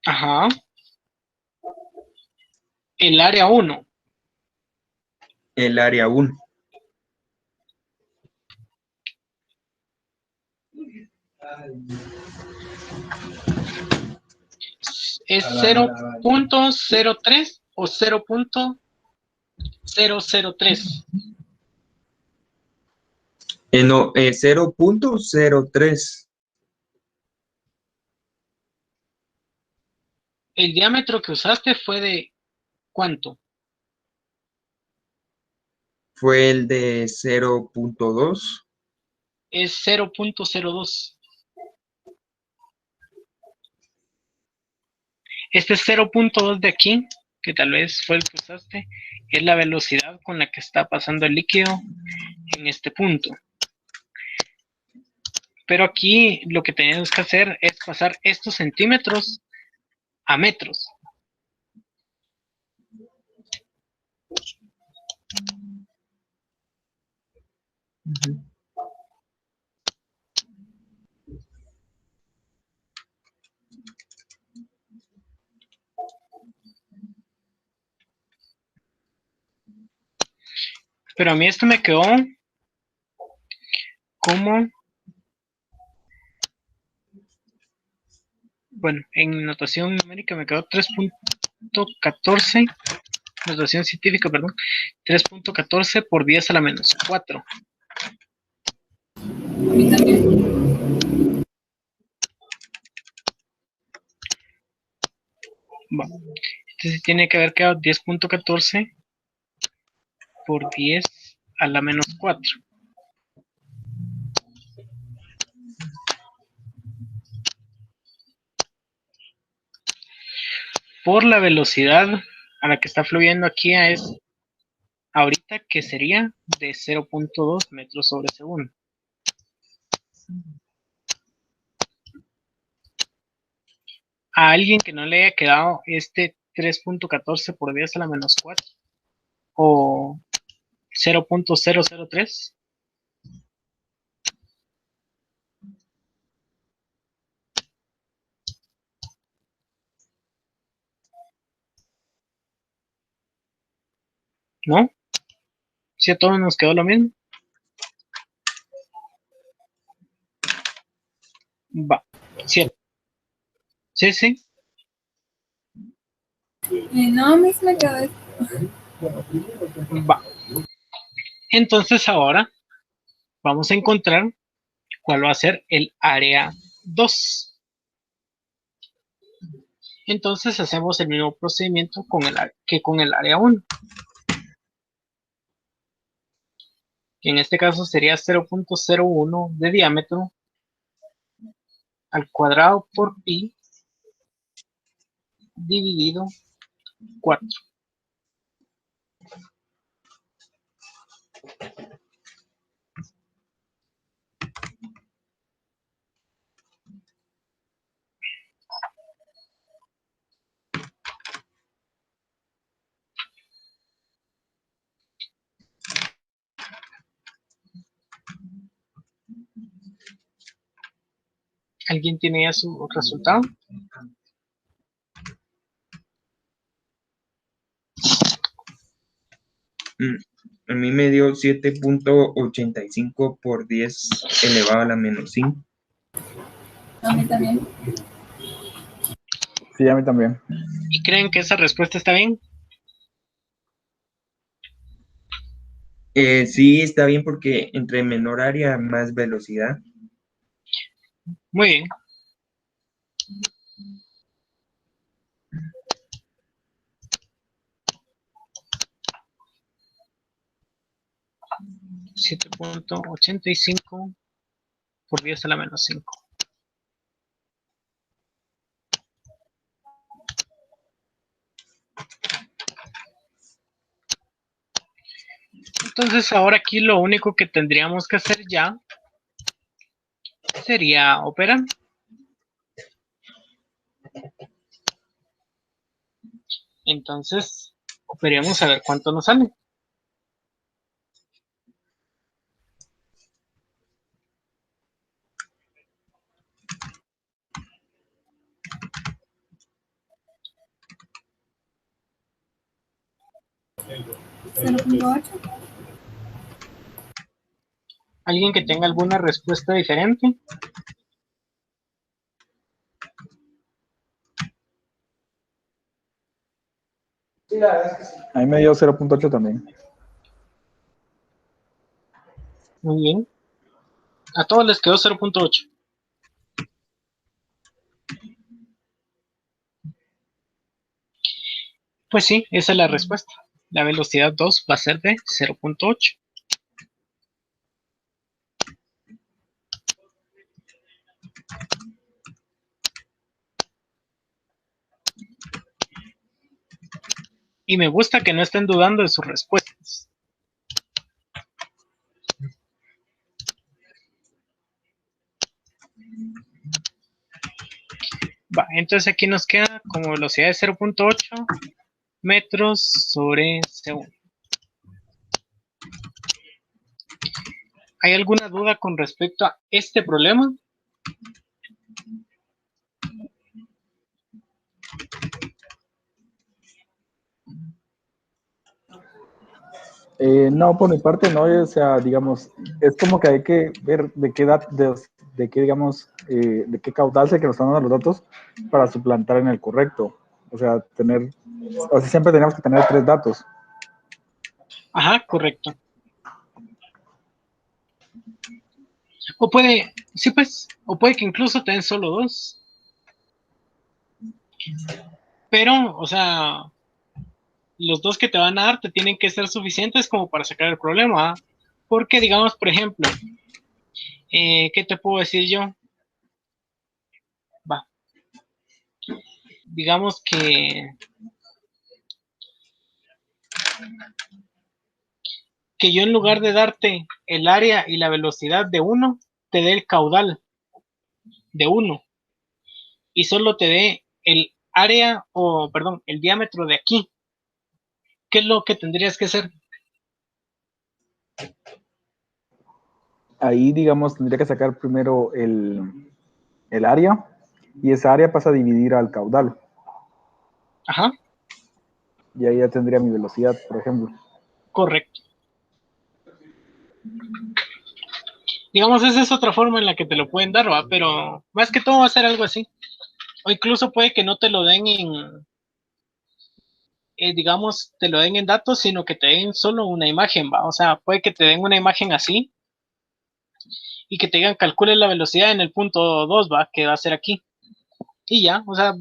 Ajá. El área 1. El área 1. ¿Es 0.03 o 0.003? No, 0.03. El diámetro que usaste fue de ¿cuánto? Fue el de 0.2. Es 0.02. Este 0.2 de aquí, que tal vez fue el que usaste, es la velocidad con la que está pasando el líquido en este punto. Pero aquí lo que tenemos que hacer es pasar estos centímetros a metros. Pero a mí esto me quedó como, bueno, en notación numérica me quedó 3.14, notación científica, perdón, 3.14 por 10 a la menos 4. A mí también. Va. Este tiene que haber quedado 10.14 por 10 a la menos 4. Por la velocidad a la que está fluyendo aquí es ahorita, que sería de 0.2 metros sobre segundo. A alguien que no le haya quedado este 3.14 por 10 a la menos 4 o 0.003. ¿No? Si a todos nos quedó lo mismo. Va. ¿Cierto? Sí, sí. No, a mí se me quedó esto. Va. Entonces ahora vamos a encontrar cuál va a ser el área 2. Entonces hacemos el mismo procedimiento que con el área 1. Que en este caso sería 0.01 de diámetro al cuadrado por pi dividido 4. ¿Alguien tiene ya su resultado? A mí me dio 7.85 por 10 elevado a la menos 5. A mí también. Sí, a mí también. ¿Y creen que esa respuesta está bien? Sí, está bien porque entre menor área, más velocidad. Muy bien. .85 por 10 a la menos 5. Entonces ahora aquí lo único que tendríamos que hacer ya sería operar. Entonces operemos a ver cuánto nos sale. ¿0.8? ¿Alguien que tenga alguna respuesta diferente? A mí me dio 0.8 también. Muy bien. A todos les quedó 0.8. Pues sí, esa es la respuesta. La velocidad 2 va a ser de 0.8. Y me gusta que no estén dudando de sus respuestas. Va, entonces aquí nos queda como velocidad de 0.8 metros sobre segundo. ¿Hay alguna duda con respecto a este problema? No, por mi parte no, o sea, digamos, es como que hay que ver de qué de qué, digamos, de qué caudal se que nos están dando los datos para suplantar en el correcto. O sea, o sea, siempre tenemos que tener 3 datos. Ajá, correcto. O puede, sí pues, o puede que incluso te den solo 2. Pero, o sea, los 2 que te van a dar te tienen que ser suficientes como para sacar el problema. ¿Ah? Porque, digamos, por ejemplo, ¿qué te puedo decir yo? Va, digamos que yo en lugar de darte el área y la velocidad de 1, te dé el caudal de 1 y solo te dé el área o, perdón, el diámetro de aquí. ¿Qué es lo que tendrías que hacer? Ahí, digamos, tendría que sacar primero el área y esa área pasa a dividir al caudal. Ajá, Y ahí ya tendría mi velocidad, por ejemplo. correcto. Digamos, esa es otra forma en la que te lo pueden dar, ¿va? Pero más que todo va a ser algo así. O incluso puede que no te lo den digamos, te lo den en datos, sino que te den solo una imagen, ¿va? O sea, puede que te den una imagen así y que te digan calcule la velocidad en el punto 2, ¿va? Que va a ser aquí. Y ya, o sea,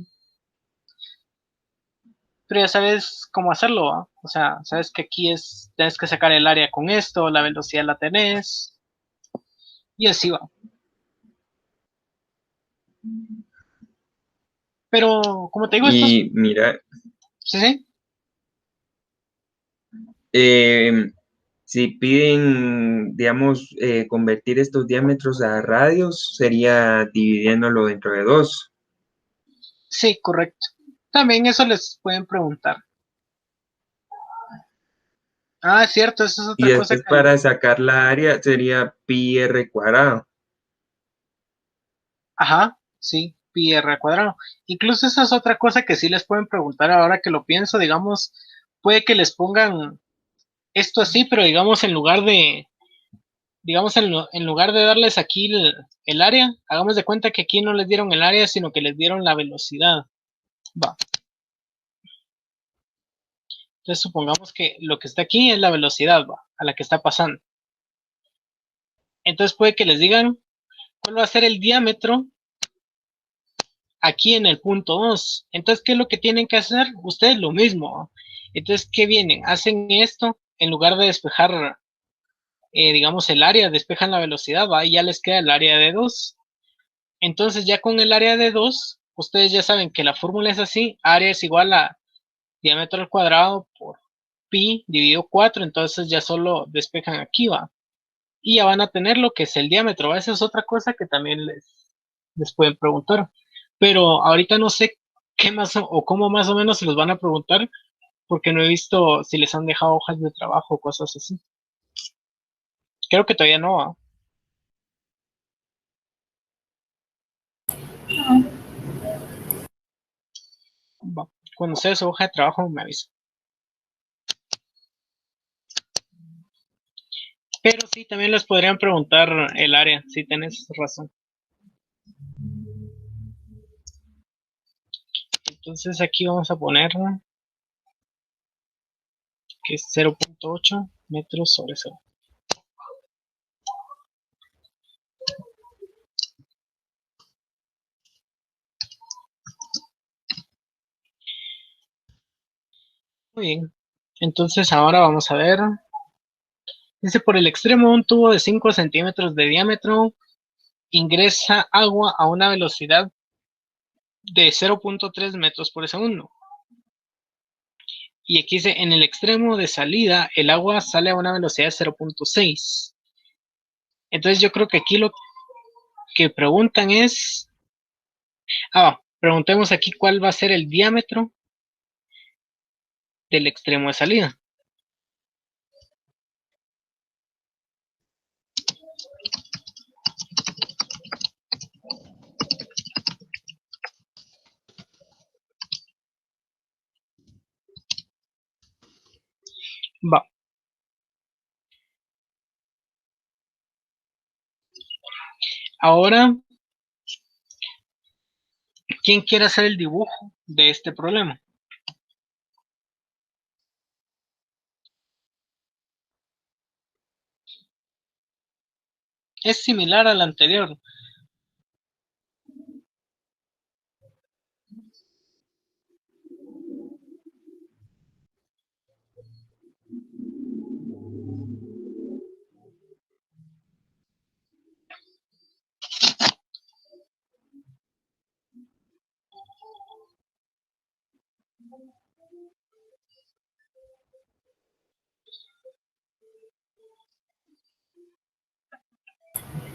pero ya sabes cómo hacerlo, ¿va? O sea, sabes que aquí tienes que sacar el área con esto, la velocidad la tenés, y así va. Pero, como te digo, Y mira, sí, sí, si piden, digamos, convertir estos diámetros a radios, sería dividiéndolo dentro de 2. sí, correcto. También eso les pueden preguntar. Ah, cierto, esa es Y otra cosa después que para sacar la área sería pi r cuadrado. ajá, sí, pi r cuadrado. Incluso esa es otra cosa que sí les pueden preguntar ahora que lo pienso, digamos, puede que les pongan esto así, pero digamos en lugar de darles aquí el área, hagamos de cuenta que aquí no les dieron el área, sino que les dieron la velocidad. Va. Entonces supongamos que lo que está aquí es la velocidad, va, a la que está pasando. Entonces puede que les digan cuál va a ser el diámetro aquí en el punto 2. Entonces, ¿qué es lo que tienen que hacer? Ustedes lo mismo. Entonces, ¿qué vienen? Hacen esto en lugar de despejar, digamos, el área, despejan la velocidad, ¿va? Y ya les queda el área de 2. Entonces, ya con el área de 2, ustedes ya saben que la fórmula es así, área es igual a diámetro al cuadrado por pi dividido 4, entonces ya solo despejan aquí, ¿va? Y ya van a tener lo que es el diámetro, ¿va? Esa es otra cosa que también les pueden preguntar. Pero ahorita no sé qué más o cómo más o menos se los van a preguntar, porque no he visto si les han dejado hojas de trabajo o cosas así. Creo que todavía no, ¿va? No. Va. Cuando sea su hoja de trabajo me avisa. Pero sí, también les podrían preguntar el área, si tenés razón. Entonces aquí vamos a poner que es 0.8 metros sobre segundo. Muy bien, entonces ahora vamos a ver. Dice, por el extremo de un tubo de 5 centímetros de diámetro ingresa agua a una velocidad de 0.3 metros por segundo. Y aquí dice, en el extremo de salida, el agua sale a una velocidad de 0.6. Entonces yo creo que aquí lo que preguntan es... preguntemos aquí cuál va a ser el diámetro del extremo de salida. Va. Ahora, ¿quién quiere hacer el dibujo de este problema? Es similar al anterior.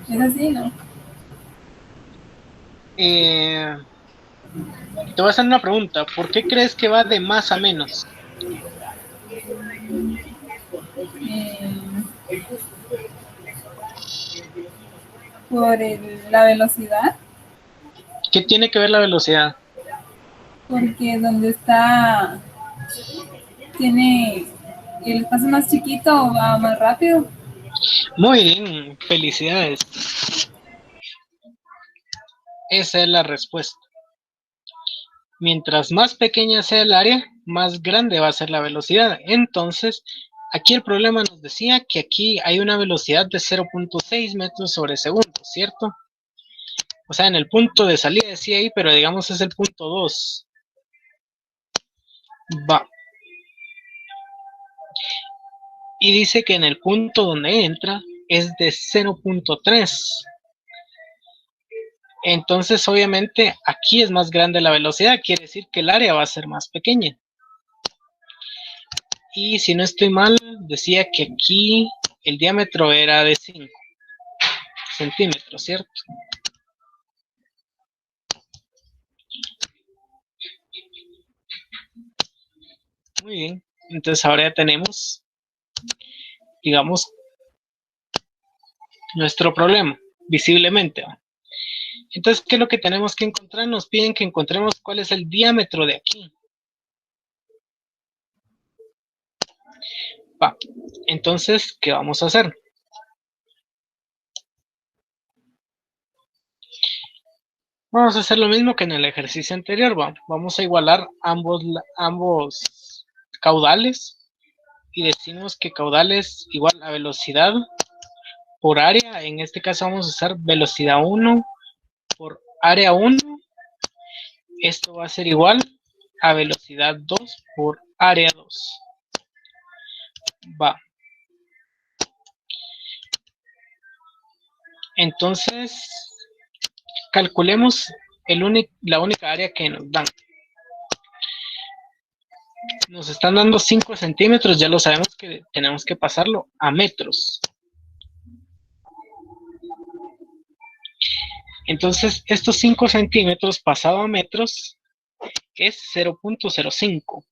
Es así, ¿no? Te voy a hacer una pregunta. ¿Por qué crees que va de más a menos? Por la velocidad, ¿Qué tiene que ver la velocidad? porque donde está, tiene el espacio más chiquito va más rápido. Muy bien, felicidades. Esa es la respuesta. Mientras más pequeña sea el área, más grande va a ser la velocidad. Entonces, aquí el problema nos decía que aquí hay una velocidad de 0.6 metros sobre segundo, ¿cierto? O sea, en el punto de salida decía ahí, pero digamos es el punto 2. Va. Y dice que en el punto donde entra es de 0.3. Entonces, obviamente, aquí es más grande la velocidad, quiere decir que el área va a ser más pequeña. Y si no estoy mal, decía que aquí el diámetro era de 5 centímetros, ¿cierto? Muy bien, entonces ahora ya tenemos, digamos, nuestro problema, visiblemente. ¿Va? Entonces, ¿qué es lo que tenemos que encontrar? Nos piden que encontremos cuál es el diámetro de aquí. Va, entonces, ¿qué vamos a hacer? Vamos a hacer lo mismo que en el ejercicio anterior, ¿va? Vamos a igualar ambos caudales y decimos que caudal es igual a velocidad por área. En este caso vamos a usar velocidad 1 por área 1. Esto va a ser igual a velocidad 2 por área 2. Va. Entonces, calculemos la única área que nos dan. Nos están dando 5 centímetros, ya lo sabemos que tenemos que pasarlo a metros. Entonces, estos 5 centímetros pasado a metros es 0.05.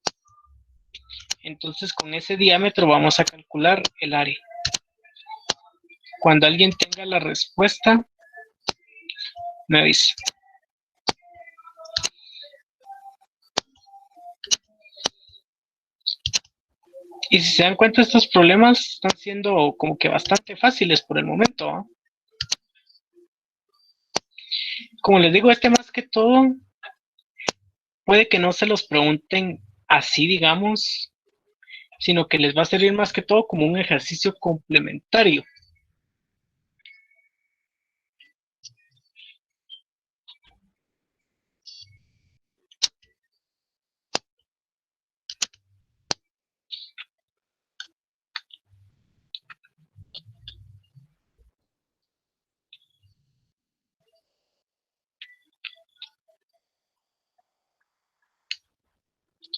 Entonces, con ese diámetro vamos a calcular el área. Cuando alguien tenga la respuesta, me avisa. Y si se dan cuenta, estos problemas están siendo como que bastante fáciles por el momento, ¿eh? Como les digo, más que todo, puede que no se los pregunten así, digamos, sino que les va a servir más que todo como un ejercicio complementario.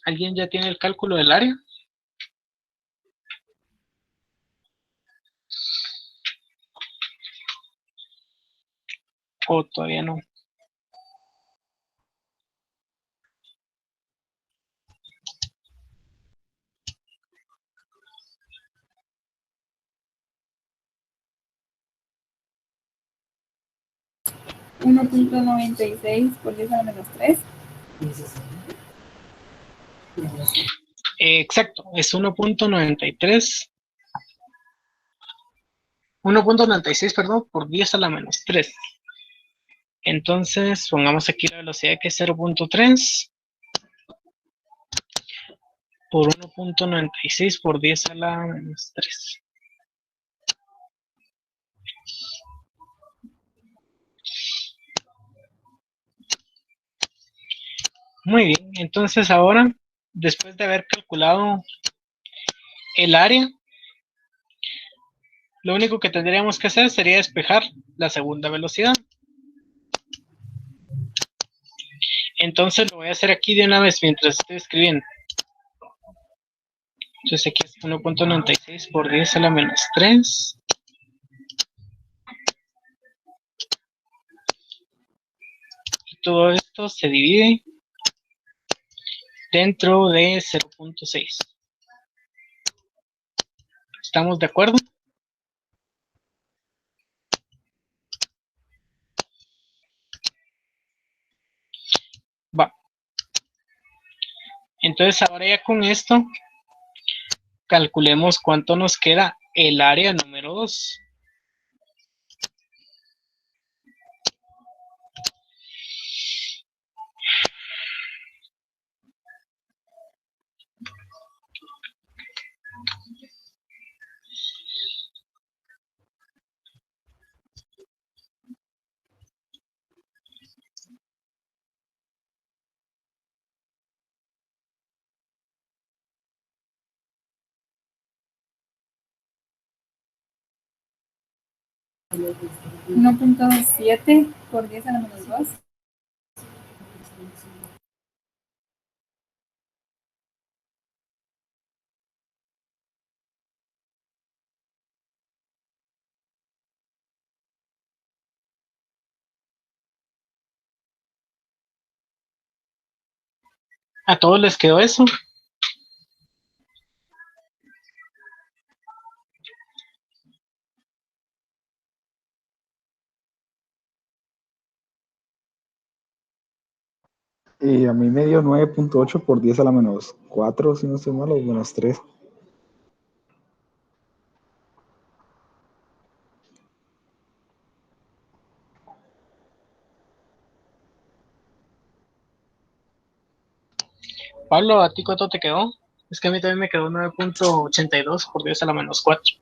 ¿Alguien ya tiene el cálculo del área? ¿O todavía no? $1.96 por 10 a la menos 3. Exacto, es 1.93. 1.96, perdón, por 10 a la menos 3. Entonces, pongamos aquí la velocidad que es 0.3 por 1.96 por 10 a la menos 3. Muy bien, entonces ahora, después de haber calculado el área, lo único que tendríamos que hacer sería despejar la segunda velocidad. Entonces lo voy a hacer aquí de una vez mientras estoy escribiendo. Entonces aquí es 1.96 por 10 a la menos 3. Y todo esto se divide dentro de 0.6. ¿Estamos de acuerdo? Va. Entonces ahora ya con esto, calculemos cuánto nos queda el área número 2. $1.7 por 10 a la menos 2. ¿A todos les quedó eso? A mí me dio 9.8 por 10 a la menos 4, si no estoy mal, o menos 3. Pablo, ¿a ti cuánto te quedó? Es que a mí también me quedó 9.82 por 10 a la menos 4.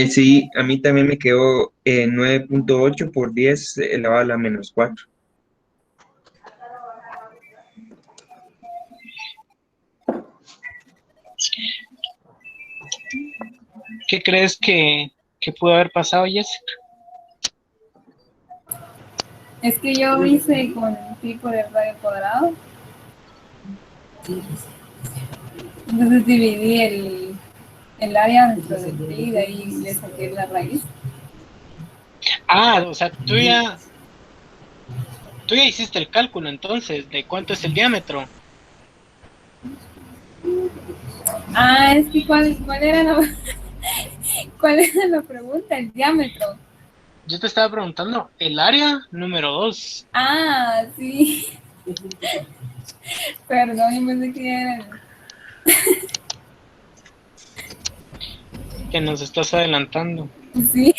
Sí, a mí también me quedó 9.8 por 10 elevado a la menos 4. ¿Qué crees que pudo haber pasado, Jessica? Es que yo hice con pi por el radio cuadrado. Entonces dividí el área dentro de pi y de ahí le saqué la raíz. Ah, o sea, tú ya hiciste el cálculo entonces de cuánto es el diámetro. Ah, es que ¿cuál era cuál era la pregunta? El diámetro. Yo te estaba preguntando el área número 2. Ah, sí. Perdón, yo pensé que era Que nos estás adelantando. sí.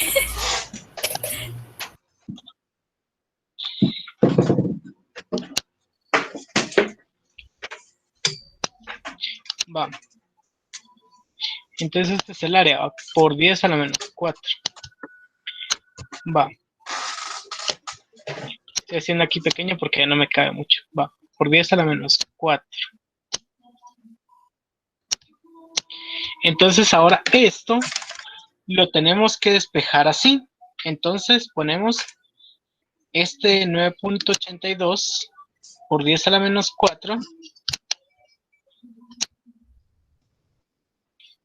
Va. Entonces este es el área, ¿va? Por 10 a la menos 4. Va. Estoy haciendo aquí pequeño porque ya no me cabe mucho. Va. Por 10 a la menos 4. Entonces ahora esto lo tenemos que despejar así. Entonces ponemos este 9.82 por 10 a la menos 4.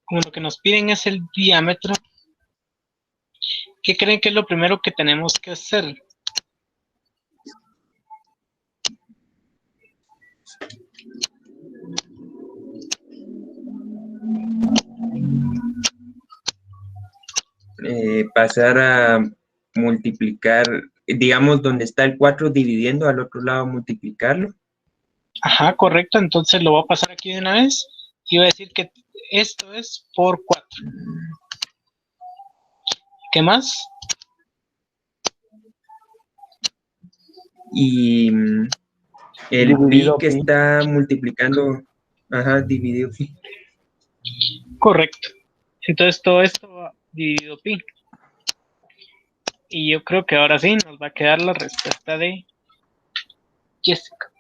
Como lo que nos piden es el diámetro. ¿Qué creen que es lo primero que tenemos que hacer? Pasar a multiplicar, digamos, donde está el 4 dividiendo, al otro lado multiplicarlo. Ajá, correcto. Entonces lo voy a pasar aquí de una vez. Y voy a decir que esto es por 4. ¿Qué más? Y el pi Dividido que pi. está multiplicando, ajá, dividido pi. Correcto. Entonces todo esto va dividido pi. Y yo creo que ahora sí nos va a quedar la respuesta de Jessica.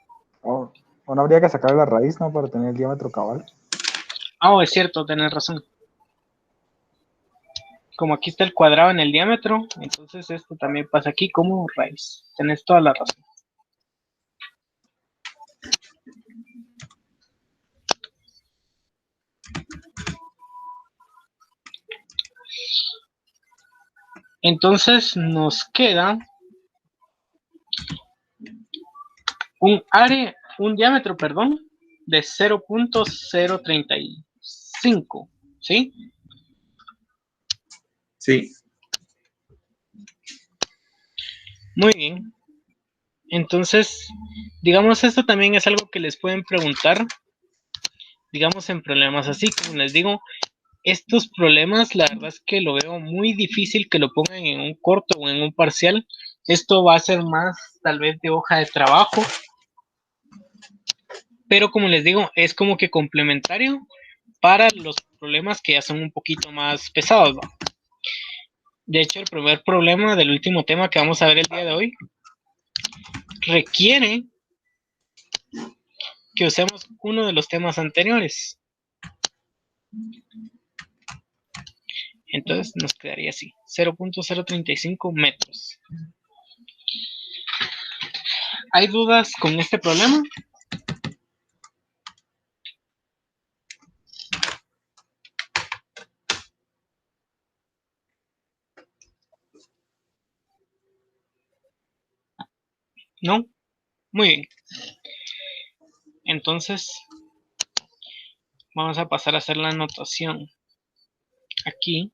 Oh, ¿o no habría que sacar la raíz, no? Para tener el diámetro cabal. Ah, es cierto, tenés razón. Como aquí está el cuadrado en el diámetro, entonces esto también pasa aquí como raíz. Tenés toda la razón. Entonces nos queda un diámetro, perdón, de 0.035, ¿sí? Sí. Muy bien. Entonces, digamos, esto también es algo que les pueden preguntar, digamos, en problemas así, como les digo, estos problemas, la verdad es que lo veo muy difícil que lo pongan en un corto o en un parcial. Esto va a ser más, tal vez, de hoja de trabajo, pero como les digo, es como que complementario para los problemas que ya son un poquito más pesados, ¿no? De hecho, el primer problema del último tema que vamos a ver el día de hoy requiere que usemos uno de los temas anteriores. Entonces nos quedaría así, 0.035 metros. ¿Hay dudas con este problema? ¿No? Muy bien. Entonces, vamos a pasar a hacer la anotación aquí.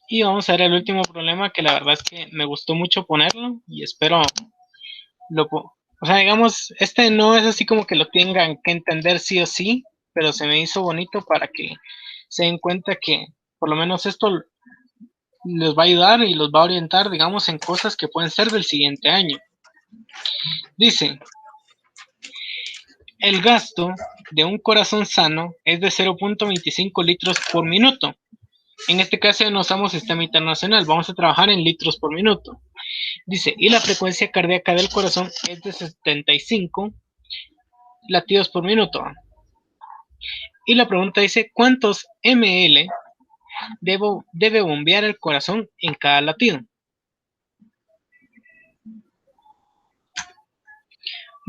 Y vamos a ver el último problema, que la verdad es que me gustó mucho ponerlo y espero o sea, digamos, este no es así como que lo tengan que entender sí o sí, pero se me hizo bonito para que se den cuenta que por lo menos esto les va a ayudar y los va a orientar, digamos, en cosas que pueden ser del siguiente año. Dice, el gasto de un corazón sano es de 0.25 litros por minuto. En este caso no usamos sistema internacional, vamos a trabajar en litros por minuto. Dice, y la frecuencia cardíaca del corazón es de 75 latidos por minuto. Y la pregunta dice, ¿cuántos ml debe bombear el corazón en cada latido?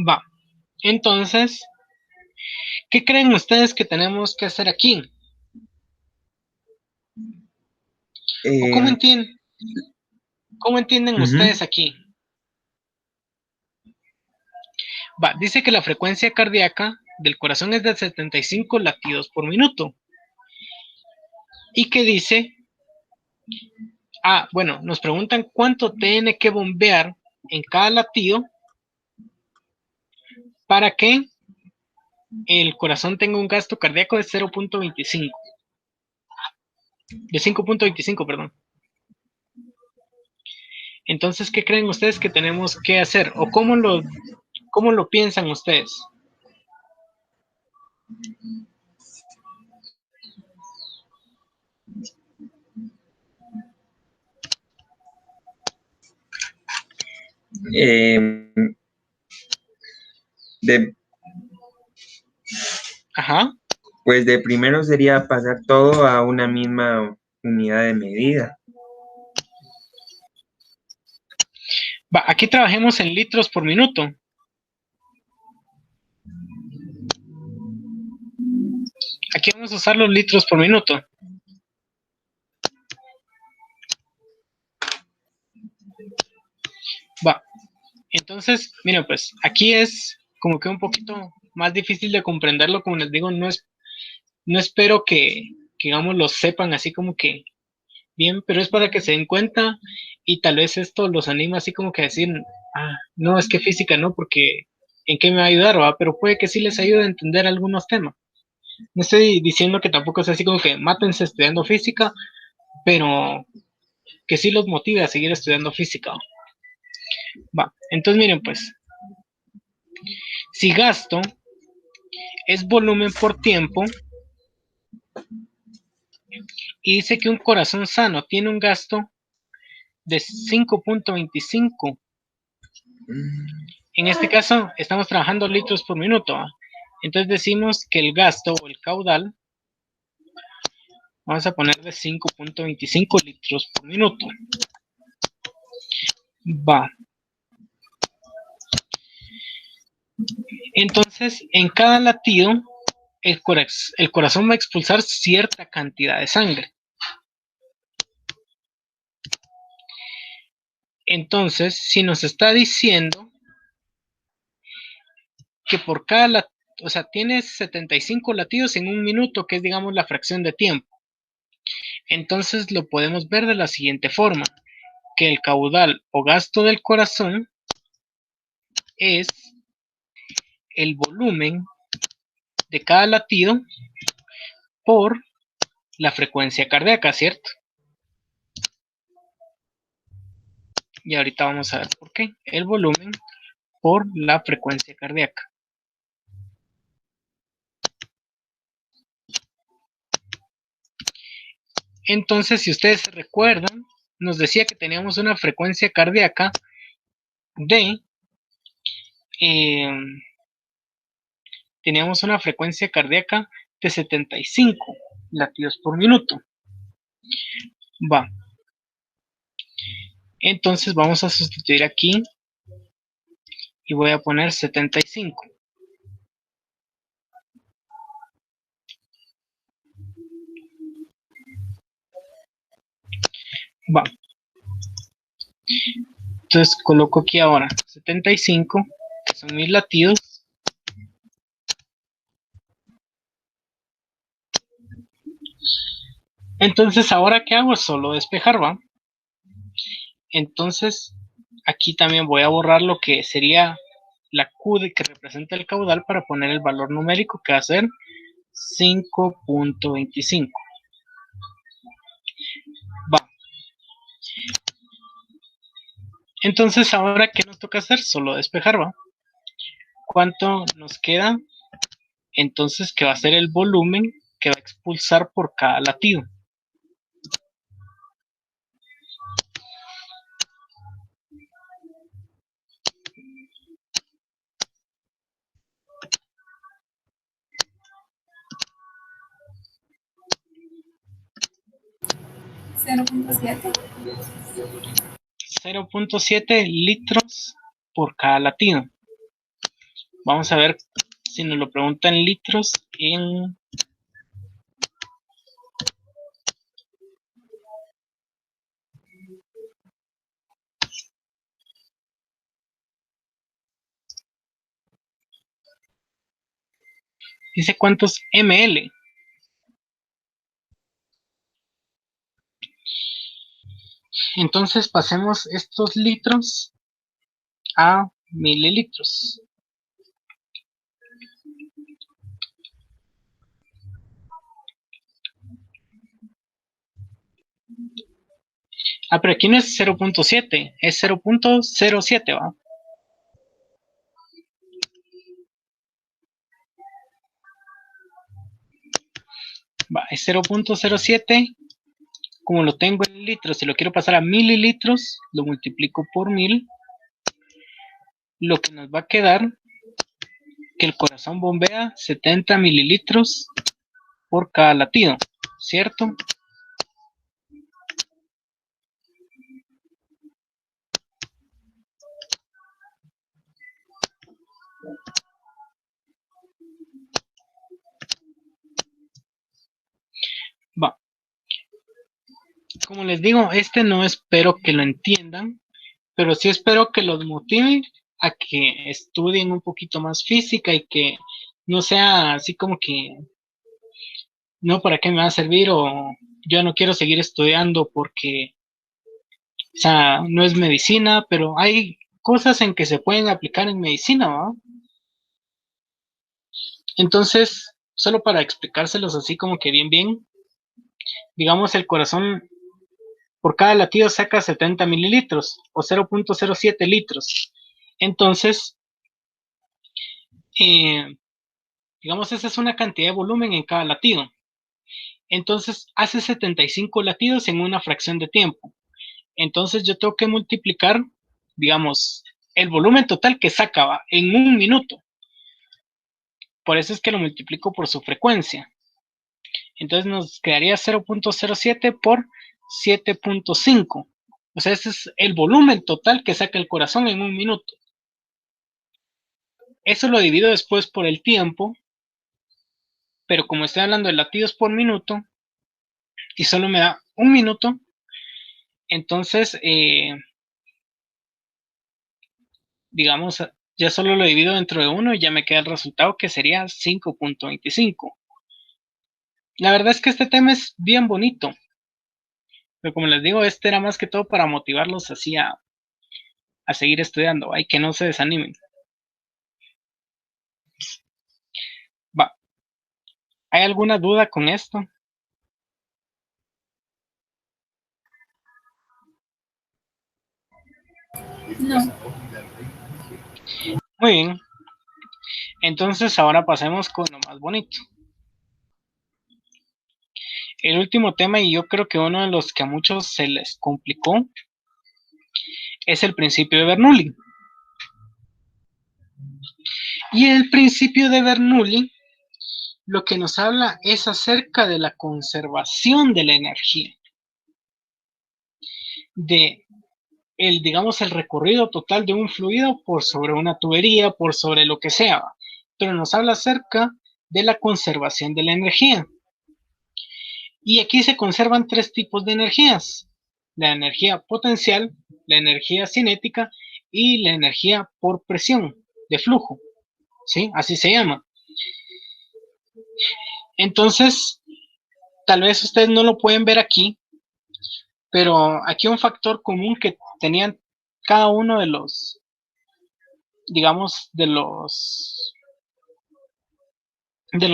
Va. Entonces, ¿qué creen ustedes que tenemos que hacer aquí? ¿O cómo entienden ustedes aquí? Va, dice que la frecuencia cardíaca del corazón es de 75 latidos por minuto. Y que dice, bueno, nos preguntan cuánto tiene que bombear en cada latido para que el corazón tenga un gasto cardíaco de 0.25. De 5.25, perdón. Entonces, ¿qué creen ustedes que tenemos que hacer? ¿O cómo ¿Cómo lo piensan ustedes? Eh, de, Ajá. pues de primero sería pasar todo a una misma unidad de medida. Va, aquí trabajemos en litros por minuto. Aquí vamos a usar los litros por minuto. Va, entonces, miren, pues aquí es como que un poquito más difícil de comprenderlo. Como les digo, no espero que digamos, lo sepan así como que bien, pero es para que se den cuenta y tal vez esto los anima así como que a decir, no, es que física no, porque ¿en qué me va a ayudar? ¿Va? Pero puede que sí les ayude a entender algunos temas. No estoy diciendo que tampoco es así como que mátense estudiando física, pero que sí los motive a seguir estudiando física. Va, entonces miren pues, si gasto es volumen por tiempo y dice que un corazón sano tiene un gasto de 5.25. En este caso estamos trabajando litros por minuto. Entonces decimos que el gasto o el caudal, vamos a poner de 5.25 litros por minuto. Va. Entonces, en cada latido, el corazón va a expulsar cierta cantidad de sangre. Entonces, si nos está diciendo que por cada latido, o sea, tienes 75 latidos en un minuto, que es, digamos, la fracción de tiempo. Entonces lo podemos ver de la siguiente forma, que el caudal o gasto del corazón es el volumen de cada latido por la frecuencia cardíaca, ¿cierto? Y ahorita vamos a ver por qué. El volumen por la frecuencia cardíaca. Entonces, si ustedes se recuerdan, nos decía que teníamos una frecuencia cardíaca de teníamos una frecuencia cardíaca de 75 latidos por minuto. Va. Entonces vamos a sustituir aquí y voy a poner 75. Va. Entonces coloco aquí ahora 75, que son mis latidos. Entonces, ¿ahora qué hago? Solo despejar, ¿va? Entonces, aquí también voy a borrar lo que sería la Q que representa el caudal para poner el valor numérico, que va a ser 5.25. Va. Entonces, ¿ahora qué nos toca hacer? Solo despejar, ¿va? ¿Cuánto nos queda? Entonces, que va a ser el volumen que va a expulsar por cada latido. ¿0.7? 0.7 litros por cada latido. Vamos a ver si nos lo preguntan litros en... Dice cuántos ml. Entonces pasemos estos litros a mililitros. Pero aquí no es 0.7, es 0.07, ¿va? Va, es 0.07. Como lo tengo en litros, si lo quiero pasar a mililitros, lo multiplico por 1000. Lo que nos va a quedar que el corazón bombea 70 mililitros por cada latido, ¿cierto? Va. Como les digo, no espero que lo entiendan, pero sí espero que los motive a que estudien un poquito más física y que no sea así como que no, ¿para qué me va a servir? O yo no quiero seguir estudiando porque, o sea, no es medicina, pero hay cosas en que se pueden aplicar en medicina, ¿no? Entonces, solo para explicárselos así como que bien, digamos, el corazón por cada latido saca 70 mililitros o 0.07 litros. Entonces, digamos, esa es una cantidad de volumen en cada latido. Entonces, hace 75 latidos en una fracción de tiempo. Entonces, yo tengo que multiplicar, digamos, el volumen total que saca en un minuto. Por eso es que lo multiplico por su frecuencia. Entonces, nos quedaría 0.07 por 7.5. O sea, ese es el volumen total que saca el corazón en un minuto. Eso lo divido después por el tiempo, pero como estoy hablando de latidos por minuto, y solo me da un minuto, entonces, digamos, ya solo lo divido dentro de uno y ya me queda el resultado que sería 5.25. La verdad es que este tema es bien bonito, pero como les digo, era más que todo para motivarlos así a seguir estudiando, hay que no se desanimen. Va. ¿Hay alguna duda con esto? No. Muy bien. Entonces ahora pasemos con lo más bonito. El último tema, y yo creo que uno de los que a muchos se les complicó, es el principio de Bernoulli. Y el principio de Bernoulli lo que nos habla es acerca de la conservación de la energía, de digamos, el recorrido total de un fluido por sobre una tubería, por sobre lo que sea, pero nos habla acerca de la conservación de la energía. Y aquí se conservan tres tipos de energías: la energía potencial, la energía cinética y la energía por presión, de flujo, ¿sí? Así se llama. Entonces, tal vez ustedes no lo pueden ver aquí, pero aquí un factor común que tenían cada uno de los, digamos, de los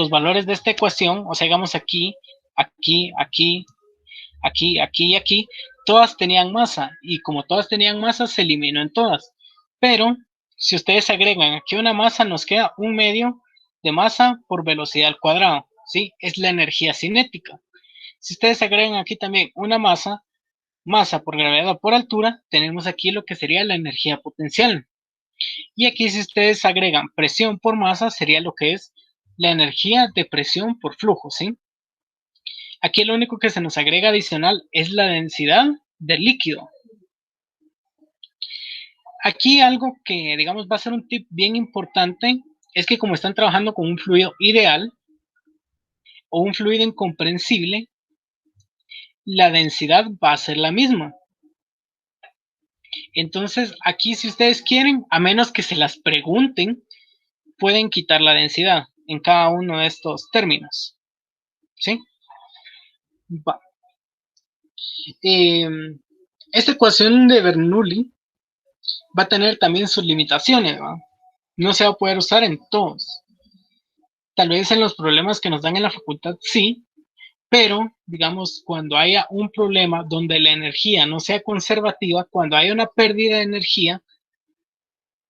valores de esta ecuación, o sea, digamos aquí, y aquí, todas tenían masa, y como todas tenían masa, se eliminó en todas. Pero, si ustedes agregan aquí una masa, nos queda 1/2 de masa por velocidad al cuadrado, ¿sí? Es la energía cinética. Si ustedes agregan aquí también una masa por gravedad por altura, tenemos aquí lo que sería la energía potencial. Y aquí si ustedes agregan presión por masa, sería lo que es la energía de presión por flujo, ¿sí? Aquí lo único que se nos agrega adicional es la densidad del líquido. Aquí algo que, digamos, va a ser un tip bien importante es que como están trabajando con un fluido ideal o un fluido incomprensible, la densidad va a ser la misma. Entonces, aquí si ustedes quieren, a menos que se las pregunten, pueden quitar la densidad en cada uno de estos términos, ¿sí? Va. Esta ecuación de Bernoulli va a tener también sus limitaciones, ¿va? No se va a poder usar en todos. Tal vez en los problemas que nos dan en la facultad sí, pero digamos cuando haya un problema donde la energía no sea conservativa, cuando haya una pérdida de energía,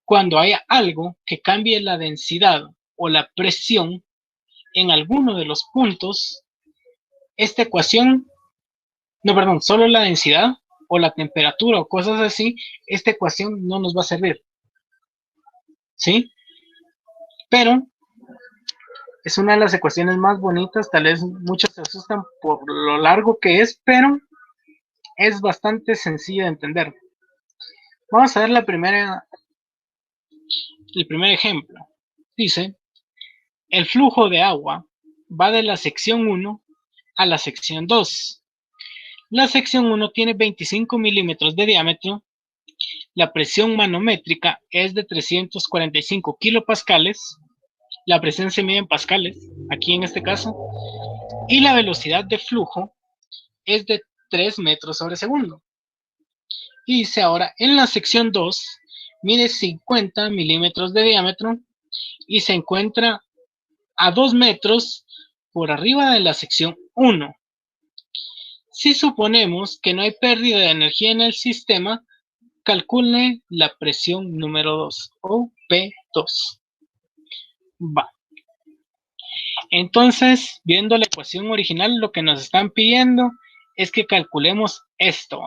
cuando haya algo que cambie la densidad o la presión en alguno de los puntos, esta ecuación, no, perdón, solo la densidad o la temperatura o cosas así, esta ecuación no nos va a servir. ¿Sí? Pero es una de las ecuaciones más bonitas, tal vez muchos se asustan por lo largo que es, pero es bastante sencilla de entender. Vamos a ver el primer ejemplo. Dice, el flujo de agua va de la sección 1 a la sección 2. La sección 1 tiene 25 milímetros de diámetro. La presión manométrica es de 345 kilopascales. La presión se mide en pascales, aquí en este caso. Y la velocidad de flujo es de 3 metros sobre segundo. Y dice ahora, en la sección 2, mide 50 milímetros de diámetro y se encuentra a 2 metros por arriba de la sección 1. Si suponemos que no hay pérdida de energía en el sistema, calcule la presión número 2 o P2. Va. Entonces, viendo la ecuación original, lo que nos están pidiendo es que calculemos esto.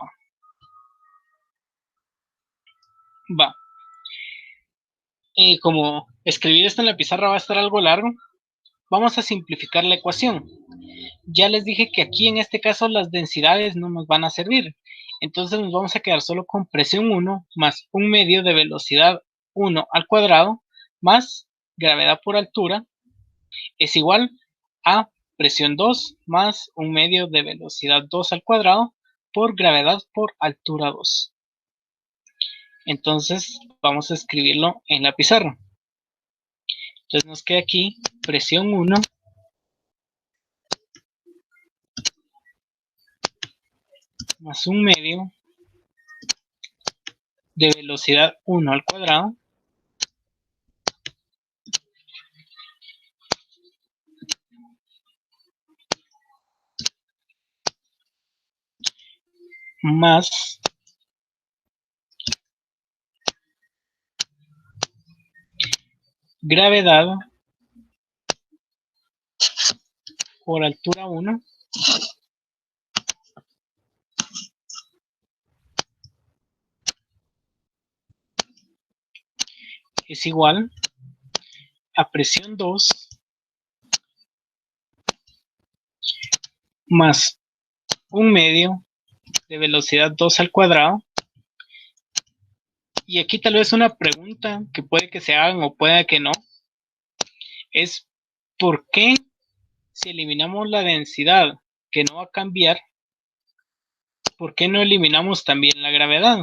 Va. Como escribir esto en la pizarra va a estar algo largo, vamos a simplificar la ecuación. Ya les dije que aquí en este caso las densidades no nos van a servir. Entonces nos vamos a quedar solo con presión 1 más 1/2 de velocidad 1 al cuadrado más gravedad por altura es igual a presión 2 más 1/2 de velocidad 2 al cuadrado por gravedad por altura 2. Entonces vamos a escribirlo en la pizarra. Entonces nos queda aquí presión 1 más 1/2 de velocidad 1 al cuadrado más gravedad por altura 1 es igual a presión 2 más 1/2 de velocidad 2 al cuadrado. Y aquí tal vez una pregunta que puede que se hagan o puede que no, es ¿por qué si eliminamos la densidad que no va a cambiar, por qué no eliminamos también la gravedad?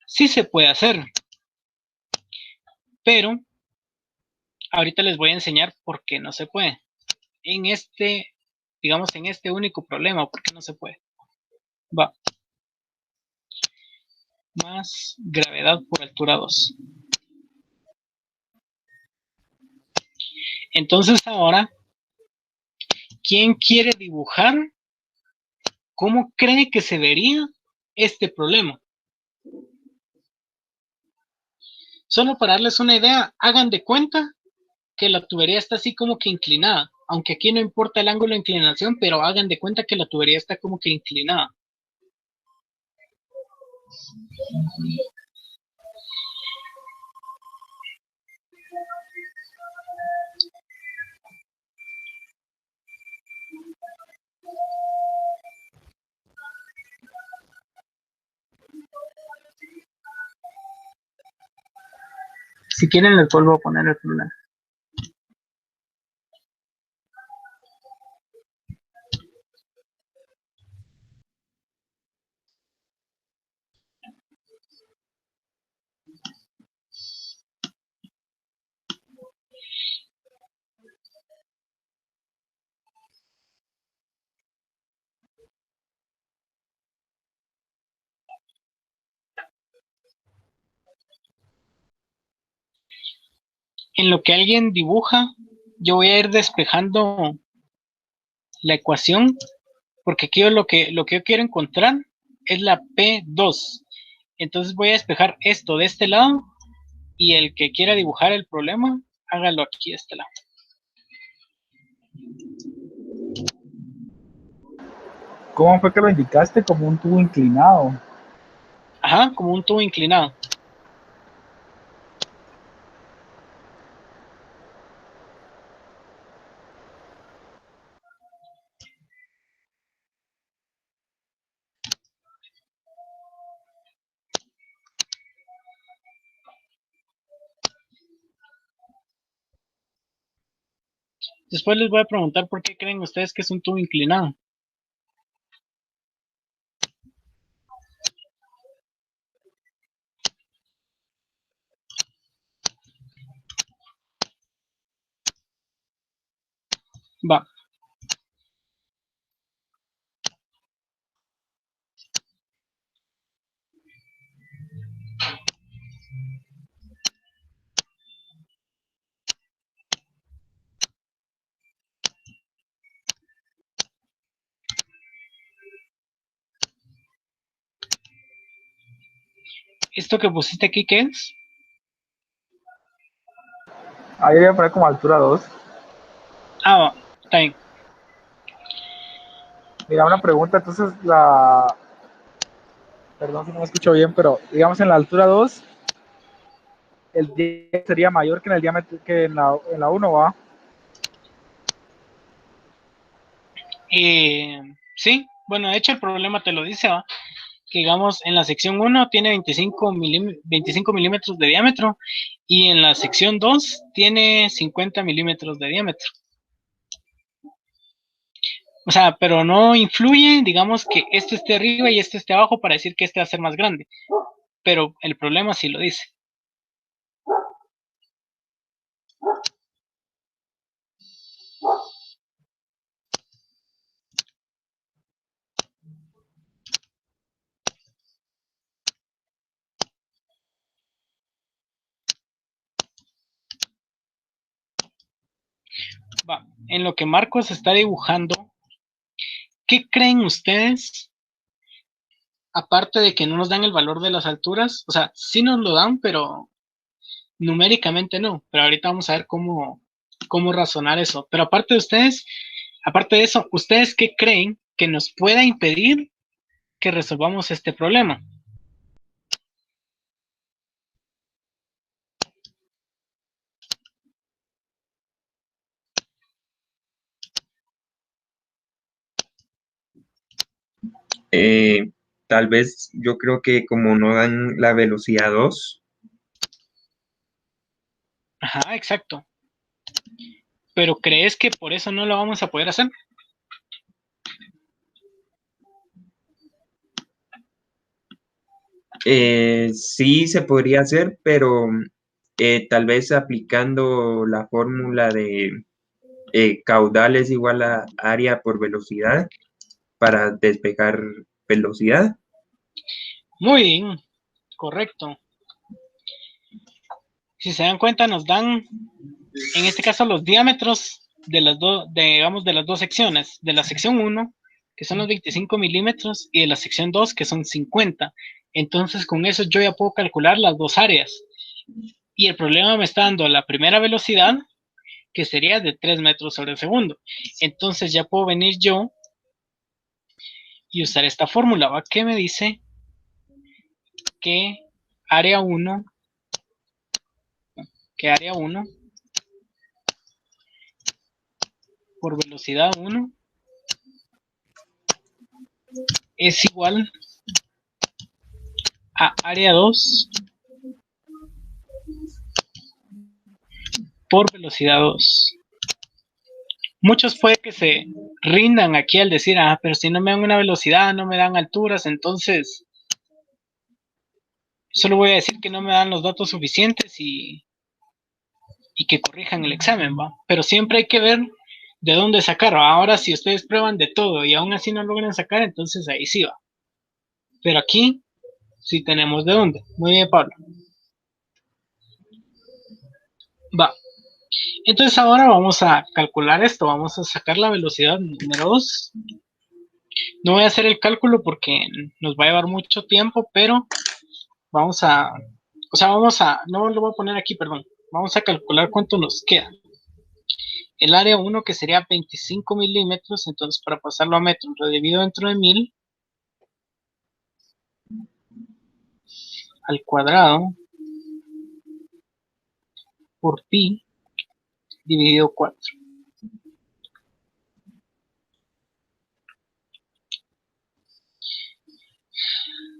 Sí se puede hacer, pero ahorita les voy a enseñar por qué no se puede. En este, digamos, en este único problema, ¿por qué no se puede? Va. Más gravedad por altura 2. Entonces ahora, ¿quién quiere dibujar cómo cree que se vería este problema? Solo para darles una idea, hagan de cuenta que la tubería está así como que inclinada, aunque aquí no importa el ángulo de inclinación, pero hagan de cuenta que la tubería está como que inclinada. Si quieren les vuelvo a poner el problema. En lo que alguien dibuja, yo voy a ir despejando la ecuación, porque aquí lo que yo quiero encontrar es la P2. Entonces voy a despejar esto de este lado y el que quiera dibujar el problema, hágalo aquí de este lado. ¿Cómo fue que lo indicaste? Como un tubo inclinado. Ajá, como un tubo inclinado. Después les voy a preguntar por qué creen ustedes que es un tubo inclinado. Va. ¿Esto que pusiste aquí qué es? Ahí voy a poner como altura 2. Ah, va, está bien. Mira, una pregunta, entonces perdón si no me escucho bien, pero digamos en la altura 2, el diámetro sería mayor que en el diámetro que en la 1, ¿va? Sí, bueno, de hecho el problema te lo dice, ¿va? Que digamos en la sección 1 tiene 25 milímetros de diámetro y en la sección 2 tiene 50 milímetros de diámetro. O sea, pero no influye, digamos, que esto esté arriba y esto esté abajo para decir que este va a ser más grande. Pero el problema sí lo dice. Va, en lo que Marcos está dibujando, ¿qué creen ustedes? Aparte de que no nos dan el valor de las alturas, o sea, sí nos lo dan, pero numéricamente no. Pero ahorita vamos a ver cómo razonar eso. Pero aparte de eso, ¿ustedes qué creen que nos pueda impedir que resolvamos este problema? Tal vez yo creo que como no dan la velocidad 2, Ajá, exacto. Pero ¿crees que por eso no lo vamos a poder hacer? sí se podría hacer, pero tal vez aplicando la fórmula de caudal es igual a área por velocidad para despejar velocidad. Muy bien, correcto. Si se dan cuenta, nos dan, en este caso, los diámetros de las dos, digamos, de las dos secciones. De la sección 1, que son los 25 milímetros, y de la sección 2, que son 50. Entonces, con eso yo ya puedo calcular las dos áreas. Y el problema me está dando la primera velocidad, que sería de 3 metros sobre segundo. Entonces ya puedo venir yo y usar esta fórmula, ¿va? Que me dice que área 1, por velocidad 1 es igual a área 2 por velocidad 2. Muchos puede que se rindan aquí al decir, pero si no me dan una velocidad, no me dan alturas, entonces solo voy a decir que no me dan los datos suficientes y que corrijan el examen, ¿va? Pero siempre hay que ver de dónde sacar. Ahora, si ustedes prueban de todo y aún así no logran sacar, entonces ahí sí va. Pero aquí sí tenemos de dónde. Muy bien, Pablo. Va. Entonces ahora vamos a calcular esto. Vamos a sacar la velocidad número 2. No voy a hacer el cálculo porque nos va a llevar mucho tiempo, pero no lo voy a poner aquí, perdón. Vamos a calcular cuánto nos queda. el área 1 que sería 25 milímetros, entonces para pasarlo a metros lo divido dentro de 1000 al cuadrado por pi dividido 4.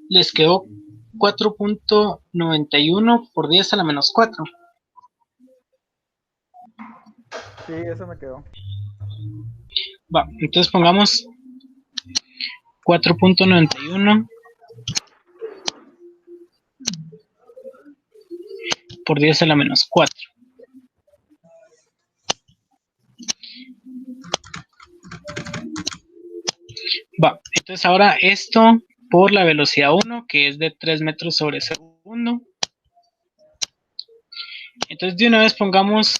Les quedó 4.91 por 10 a la menos 4. Sí, eso me quedó. Va, entonces pongamos 4.91 por 10 a la menos 4. Va, entonces ahora esto por la velocidad 1, que es de 3 metros sobre segundo. Entonces de una vez pongamos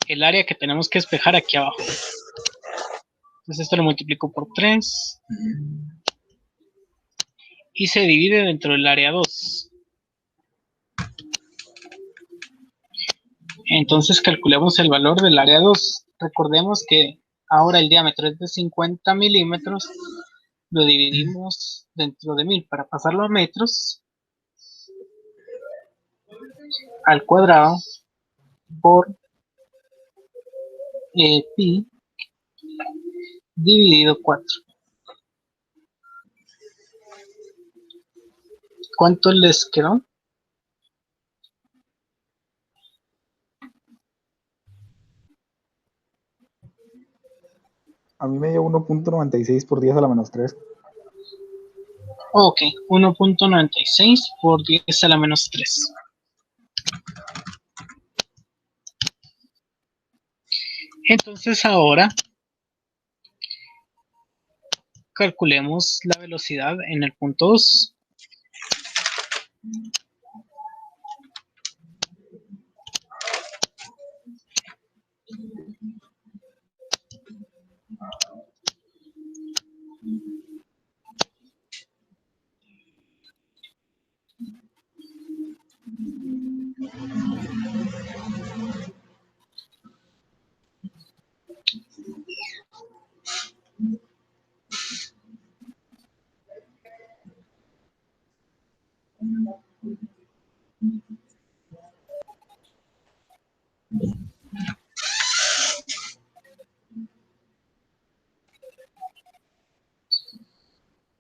el área que tenemos que despejar aquí abajo. Entonces esto lo multiplico por 3 y se divide dentro del área 2. Entonces calculemos el valor del área 2. Recordemos que ahora el diámetro es de 50 milímetros. Lo dividimos dentro de 1000 para pasarlo a metros al cuadrado por pi dividido 4. ¿Cuánto les quedó? A mí me dio 1.96 por 10 a la menos 3. Ok, 1.96 por 10 a la menos 3. Entonces ahora calculemos la velocidad en el punto 2.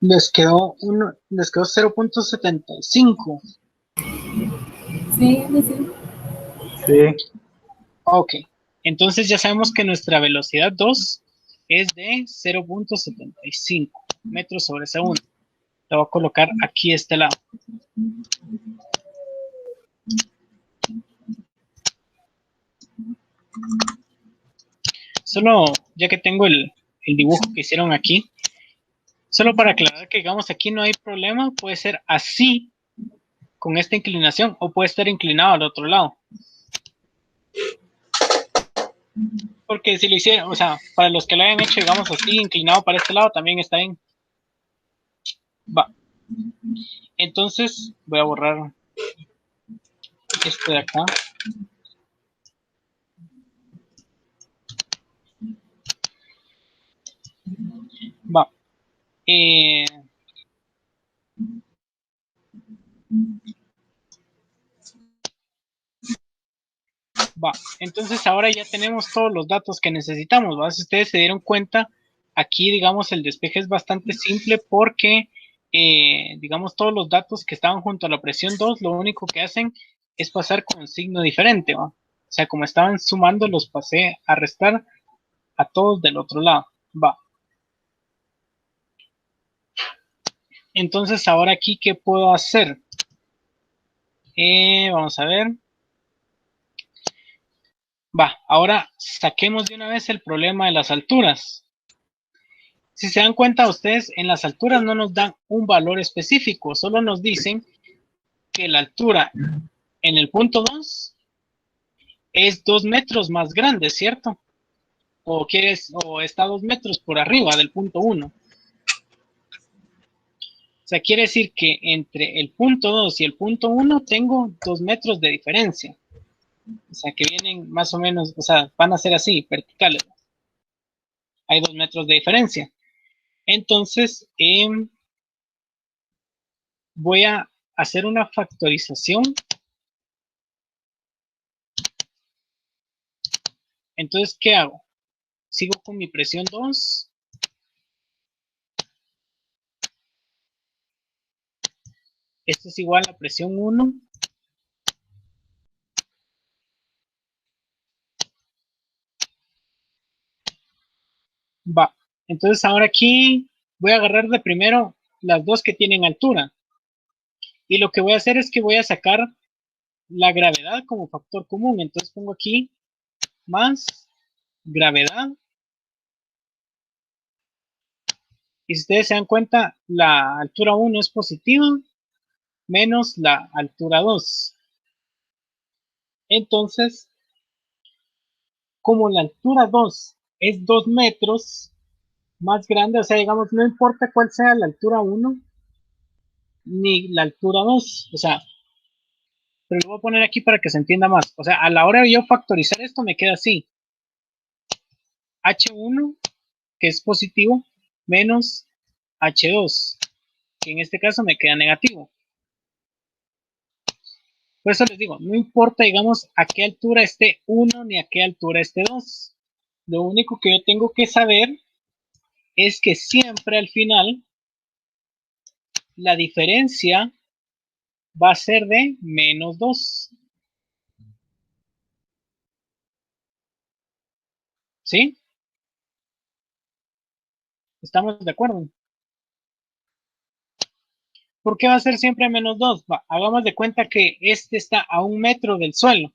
Les quedó 0.75. Sí, sí. Sí. Ok, entonces ya sabemos que nuestra velocidad 2 es de 0.75 metros sobre segundo. Lo voy a colocar aquí a este lado. Solo, ya que tengo el dibujo que hicieron aquí, solo para aclarar que digamos aquí no hay problema, puede ser así, con esta inclinación, o puede estar inclinado al otro lado. Porque si lo hicieron, o sea, para los que lo hayan hecho, digamos así, inclinado para este lado, también está bien. Va. Entonces, voy a borrar esto de acá. Va. Va, entonces ahora ya tenemos todos los datos que necesitamos, ¿va? Si ustedes se dieron cuenta, aquí digamos el despeje es bastante simple porque digamos todos los datos que estaban junto a la presión 2, lo único que hacen es pasar con un signo diferente, ¿va? O sea, como estaban sumando, los pasé a restar a todos del otro lado, va. Entonces ahora aquí, ¿qué puedo hacer? Vamos a ver. Va, ahora saquemos de una vez el problema de las alturas. Si se dan cuenta ustedes, en las alturas no nos dan un valor específico, solo nos dicen que la altura en el punto 2 es 2 metros más grande, ¿cierto? O está 2 metros por arriba del punto 1. O sea, quiere decir que entre el punto 2 y el punto 1 tengo 2 metros de diferencia. O sea, que vienen más o menos, o sea, van a ser así, verticales. Hay 2 metros de diferencia. Entonces, voy a hacer una factorización. Entonces, ¿qué hago? Sigo con mi presión 2. Esto es igual a presión 1. Va. Entonces, ahora aquí voy a agarrar de primero las dos que tienen altura. Y lo que voy a hacer es que voy a sacar la gravedad como factor común. Entonces pongo aquí más gravedad. Y si ustedes se dan cuenta, la altura 1 es positiva menos la altura 2. Entonces, como la altura 2 es 2 metros más grande, o sea, digamos, no importa cuál sea la altura 1 ni la altura 2, o sea, pero lo voy a poner aquí para que se entienda más. O sea, a la hora de yo factorizar esto me queda así. H1, que es positivo, menos H2, que en este caso me queda negativo. Por eso les digo, no importa, digamos, a qué altura esté 1 ni a qué altura esté 2. Lo único que yo tengo que saber es que siempre al final la diferencia va a ser de menos 2. ¿Sí? ¿Estamos de acuerdo? ¿Por qué va a ser siempre menos 2? Hagamos de cuenta que este está a 1 metro del suelo.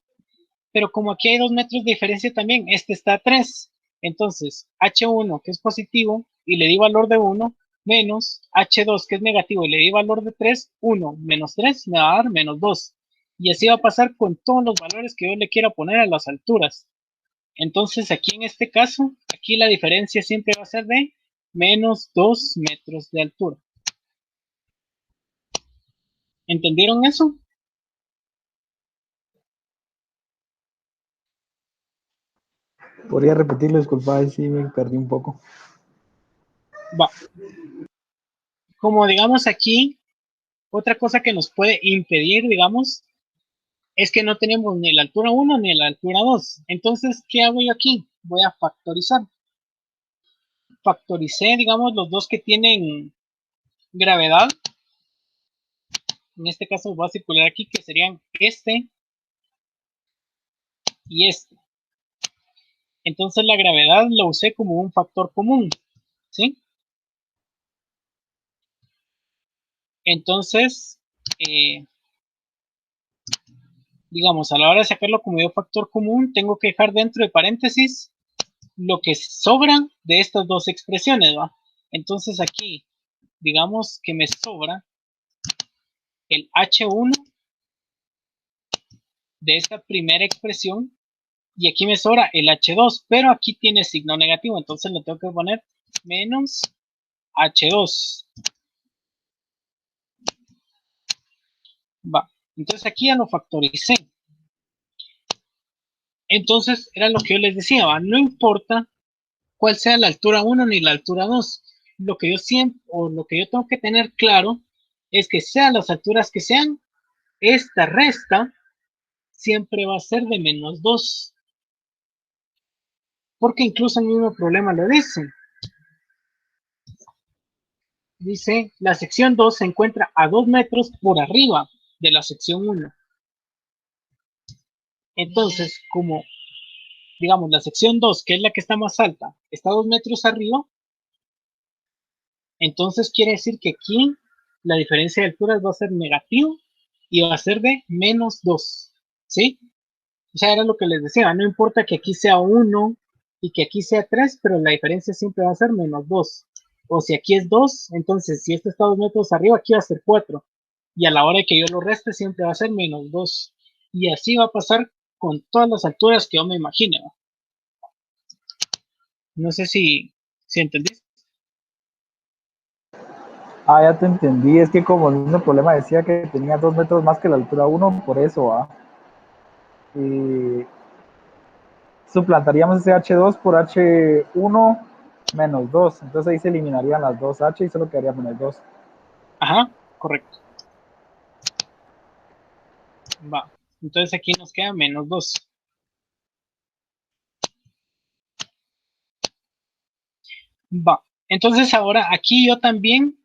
Pero como aquí hay 2 metros de diferencia también, este está a 3. Entonces, H1, que es positivo, y le di valor de 1, menos H2, que es negativo, y le di valor de 3, 1 menos 3 me va a dar menos 2. Y así va a pasar con todos los valores que yo le quiera poner a las alturas. Entonces, aquí en este caso, aquí la diferencia siempre va a ser de menos 2 metros de altura. ¿Entendieron eso? ¿Podría repetirlo? Disculpa, ahí sí me perdí un poco. Va. Como digamos aquí, otra cosa que nos puede impedir, digamos, es que no tenemos ni la altura 1 ni la altura 2. Entonces, ¿qué hago yo aquí? Voy a factorizar. Factoricé, digamos, los dos que tienen gravedad. En este caso voy a circular aquí, que serían este y este. Entonces la gravedad la usé como un factor común, ¿sí? Entonces, digamos, a la hora de sacarlo como yo factor común, tengo que dejar dentro de paréntesis lo que sobra de estas dos expresiones, ¿va? Entonces aquí, digamos que me sobra el H1 de esta primera expresión y aquí me sobra el H2, pero aquí tiene signo negativo, entonces le tengo que poner menos H2. Va, entonces aquí ya lo factoricé. Entonces era lo que yo les decía, ¿va? No importa cuál sea la altura 1 ni la altura 2. Lo que yo siempre, o lo que yo tengo que tener claro, es que sean las alturas que sean, esta resta siempre va a ser de menos 2. Porque incluso el mismo problema lo dice. Dice, la sección 2 se encuentra a 2 metros por arriba de la sección 1. Entonces, como, digamos, la sección 2, que es la que está más alta, está a 2 metros arriba, entonces quiere decir que aquí la diferencia de alturas va a ser negativa y va a ser de menos 2. ¿Sí? O sea, era lo que les decía, no importa que aquí sea 1 y que aquí sea 3, pero la diferencia siempre va a ser menos 2. O si aquí es 2, entonces si este está 2 metros arriba, aquí va a ser 4. Y a la hora de que yo lo reste, siempre va a ser menos 2. Y así va a pasar con todas las alturas que yo me imagine. No sé si entendiste. Ah, ya te entendí. Es que como el mismo problema decía que tenía 2 metros más que la altura 1, por eso, ¿ah? Y suplantaríamos ese H2 por H1 menos 2. Entonces ahí se eliminarían las dos H y solo quedaría menos 2. Ajá, correcto. Va. Entonces aquí nos queda menos 2. Va. Entonces ahora aquí yo también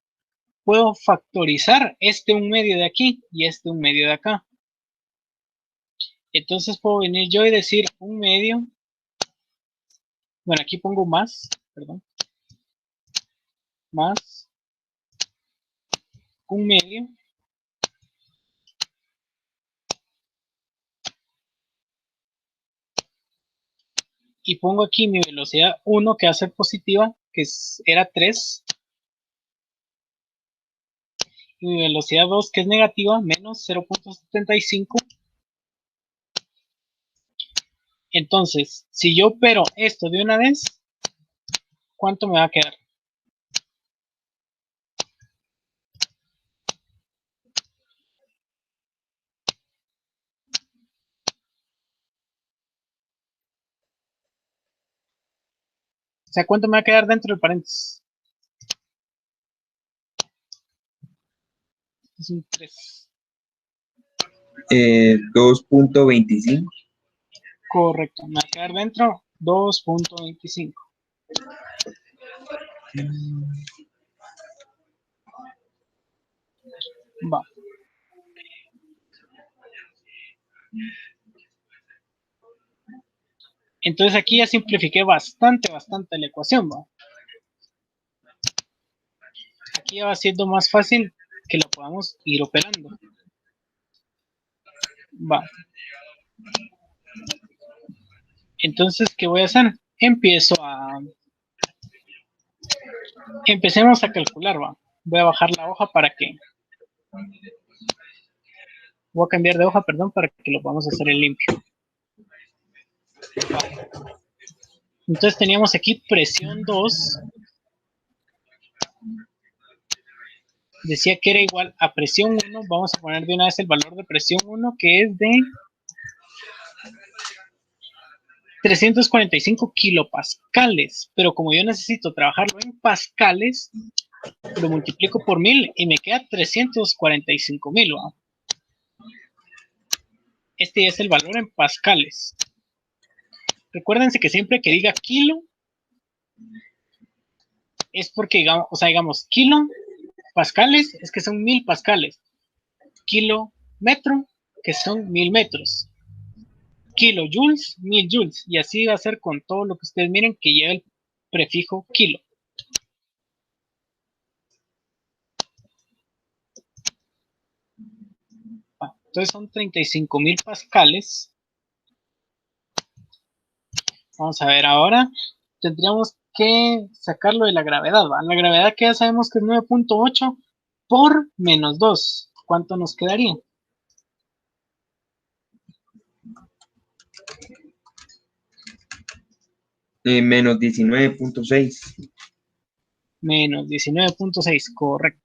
puedo factorizar este 1/2 de aquí y este 1/2 de acá. Entonces puedo venir yo y decir 1/2. Bueno, aquí pongo más, perdón. Más 1/2. Y pongo aquí mi velocidad 1 que va a ser positiva, que era 3. Y mi velocidad 2 que es negativa, menos 0.75. Entonces, si yo opero esto de una vez, ¿cuánto me va a quedar? O sea, ¿cuánto me va a quedar dentro del paréntesis? Es un 3. 2.25. Correcto, me va a quedar dentro 2.25. Va. Entonces aquí ya simplifiqué bastante la ecuación, ¿va? Aquí ya va siendo más fácil que lo podamos ir operando. Va. Entonces, ¿qué voy a hacer? Empecemos a calcular, ¿va? Voy a bajar la hoja para que... Voy a cambiar de hoja, perdón, para que lo podamos hacer en limpio. Va. Entonces teníamos aquí presión 2. Decía que era igual a presión 1. Vamos a poner de una vez el valor de presión 1, que es de 345 kilopascales. Pero como yo necesito trabajarlo en pascales, lo multiplico por 1000 y me queda 345,000. ¿Va? Este es el valor en pascales. Recuérdense que siempre que diga kilo, es porque, digamos, kilo pascales es que son 1000 pascales. Kilómetro, que son 1000 metros. Kilojoules, 1000 joules. Y así va a ser con todo lo que ustedes miren que lleva el prefijo kilo. Entonces son 35,000 pascales. Vamos a ver ahora. Tendríamos que sacarlo de la gravedad. ¿Va? La gravedad que ya sabemos que es 9.8 por menos 2. ¿Cuánto nos quedaría? Menos 19.6. Menos 19.6, correcto.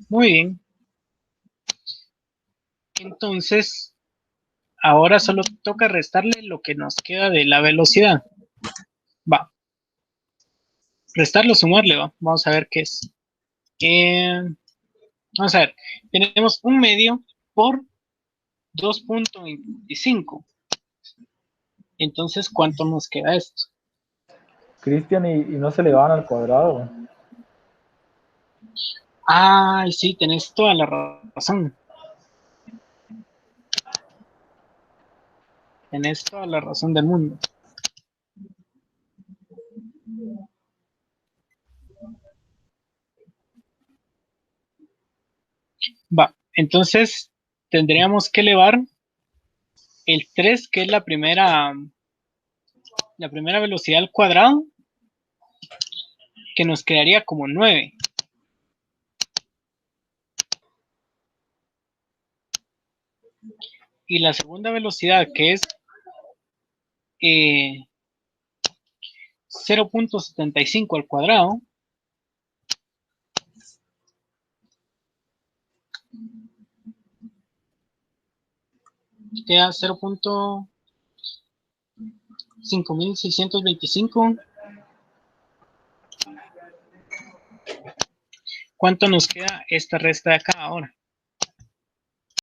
Muy bien. Entonces, ahora solo toca restarle lo que nos queda de la velocidad. Va. Restarlo, sumarle, va. Vamos a ver qué es. Vamos a ver. Tenemos 1/2 por 2.25. Entonces, ¿cuánto nos queda esto? Cristian, y no se le van al cuadrado. Ay, sí, tenés toda la razón. Tenés toda la razón del mundo. Va, entonces tendríamos que elevar el 3, que es la primera velocidad al cuadrado, que nos quedaría como 9. Y la segunda velocidad, que es 0.75 al cuadrado. Queda 0.5625. ¿Cuánto nos queda esta resta de acá ahora?